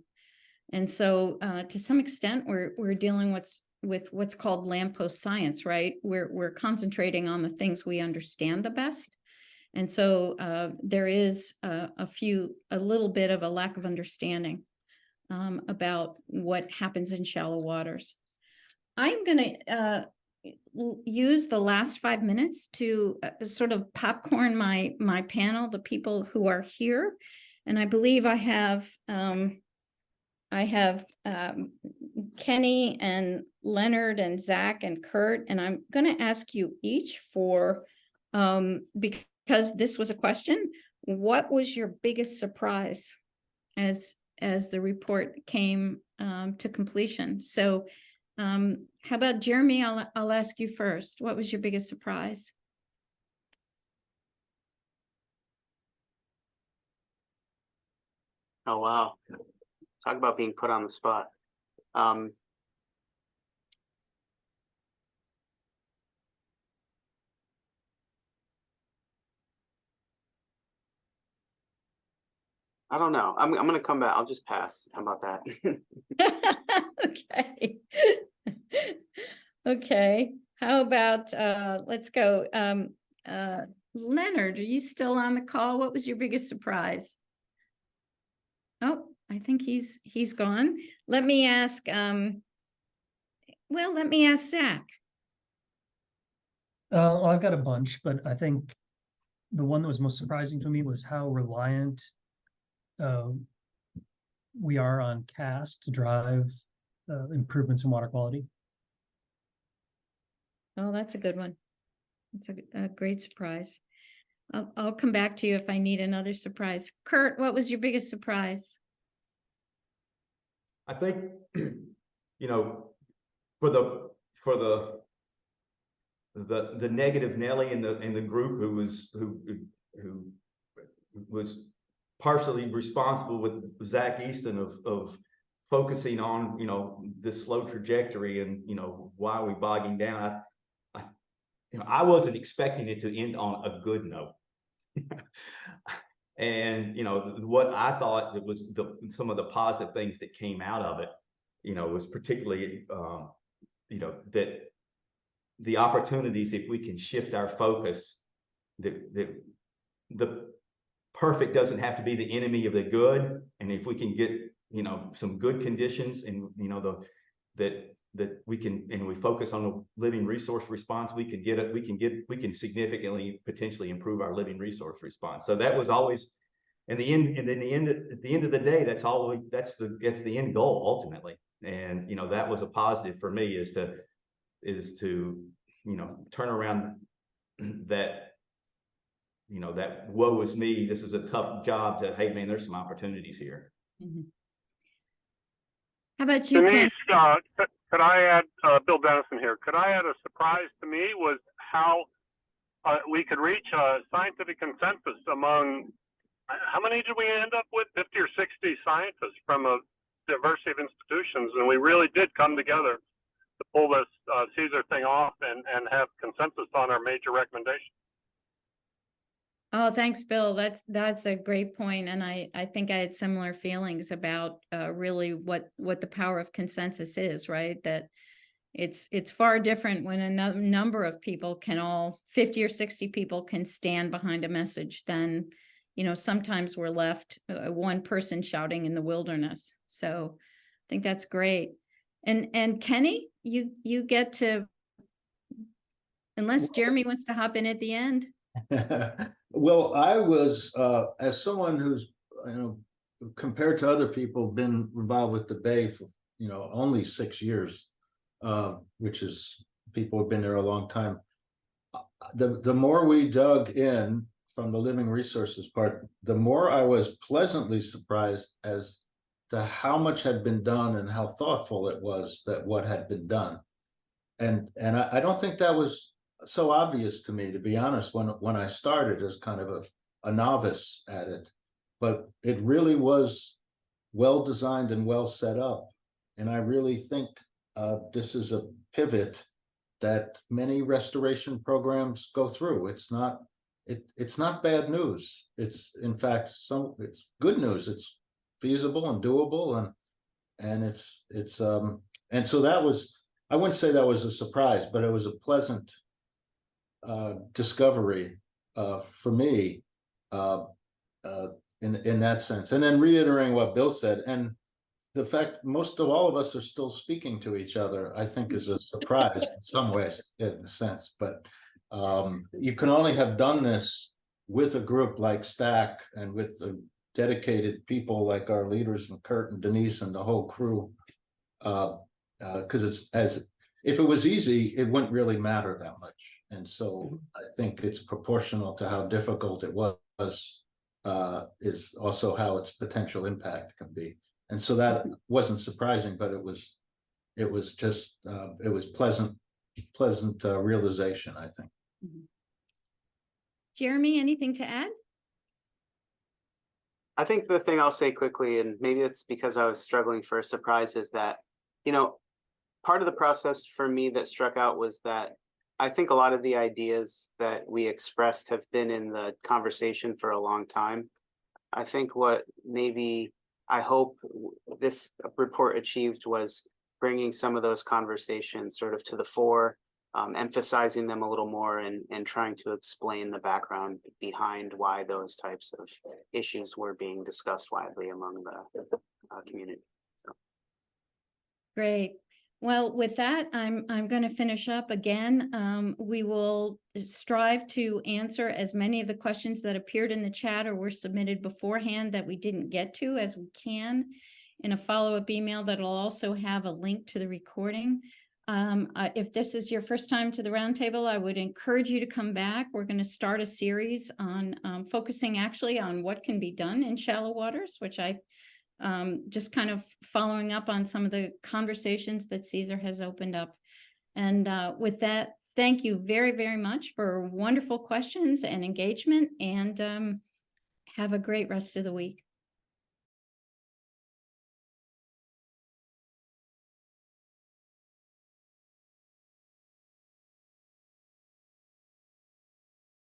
And so to some extent, we're dealing with what's called lamppost science, right? We're concentrating on the things we understand the best. And so there is a little bit of a lack of understanding about what happens in shallow waters. I'm going to use the last 5 minutes to sort of popcorn my panel, the people who are here, and I believe I have Kenny and Leonard and Zach and Kurt, and I'm going to ask you each for because this was a question. What was your biggest surprise as the report came to completion? So how about Jeremy? I'll ask you first. What was your biggest surprise? Oh, wow. Talk about being put on the spot. I don't know. I'm going to come back. I'll just pass. How about that? Okay. Okay. How about let's go. Leonard, are you still on the call? What was your biggest surprise? Oh, I think he's gone. Let me ask let me ask Zach. Well, I've got a bunch, but I think the one that was most surprising to me was how reliant we are on CAS to drive improvements in water quality. Oh, that's a good one. It's a great surprise. I'll come back to you if I need another surprise. Kurt, what was your biggest surprise? I think, you know, for the negative Nelly in the group who was partially responsible with Zach Easton of focusing on, you know, this slow trajectory and, you know, why are we bogging down? I wasn't expecting it to end on a good note. And, you know, what I thought it was some of the positive things that came out of it, you know, was particularly, you know, that the opportunities, if we can shift our focus, the perfect doesn't have to be the enemy of the good. And if we can get, you know, some good conditions and, you know, that we can, and we focus on the living resource response, we can significantly potentially improve our living resource response. So that was always, at the end of the day, that's the end goal ultimately. And, you know, that was a positive for me is to, you know, turn around that, you know, that woe is me, this is a tough job, to, hey man, there's some opportunities here. Mm-hmm. How about you, Denise, could I add, Bill Dennison here, could I add a surprise to me was how we could reach a scientific consensus among, how many did we end up with? 50 or 60 scientists from a diversity of institutions, and we really did come together to pull this CESR thing off and have consensus on our major recommendations. Oh, thanks, Bill. That's a great point. And I think I had similar feelings about really what the power of consensus is, right? That it's far different when a number of people can 50 or 60 people can stand behind a message than, you know, sometimes we're left one person shouting in the wilderness. So I think that's great. And Kenny, you get to, unless Jeremy wants to hop in at the end. Well, I was, as someone who's, you know, compared to other people, been involved with the Bay for, you know, only 6 years, which is, people have been there a long time. The more we dug in from the living resources part, the more I was pleasantly surprised as to how much had been done and how thoughtful it was that what had been done. And I don't think that was so obvious to me, to be honest, when I started as kind of a novice at it, but it really was well designed and well set up. And I really think this is a pivot that many restoration programs go through. It's not bad news. It's, in fact, it's good news. It's feasible and doable, and and so that was, I wouldn't say that was a surprise, but it was a pleasant discovery for me in that sense. And then reiterating what Bill said, and the fact most of all of us are still speaking to each other, I think, is a surprise in some ways, in a sense. But you can only have done this with a group like STAC and with the dedicated people like our leaders and Kurt and Denise and the whole crew. Because if it was easy, it wouldn't really matter that much. And so I think it's proportional to how difficult it was, is also how its potential impact can be. And so that wasn't surprising, but it was just it was pleasant realization, I think. Jeremy, anything to add? I think the thing I'll say quickly, and maybe it's because I was struggling for a surprise, is that, you know, part of the process for me that struck out was that I think a lot of the ideas that we expressed have been in the conversation for a long time. I think what maybe I hope this report achieved was bringing some of those conversations sort of to the fore, emphasizing them a little more, and trying to explain the background behind why those types of issues were being discussed widely among the community. So. Great. Well, with that, I'm going to finish up again. We will strive to answer as many of the questions that appeared in the chat or were submitted beforehand that we didn't get to as we can in a follow-up email that'll also have a link to the recording. If this is your first time to the roundtable, I would encourage you to come back. We're going to start a series on focusing actually on what can be done in shallow waters, which I just kind of following up on some of the conversations that CESR has opened up. And with that, thank you very, very much for wonderful questions and engagement, and have a great rest of the week.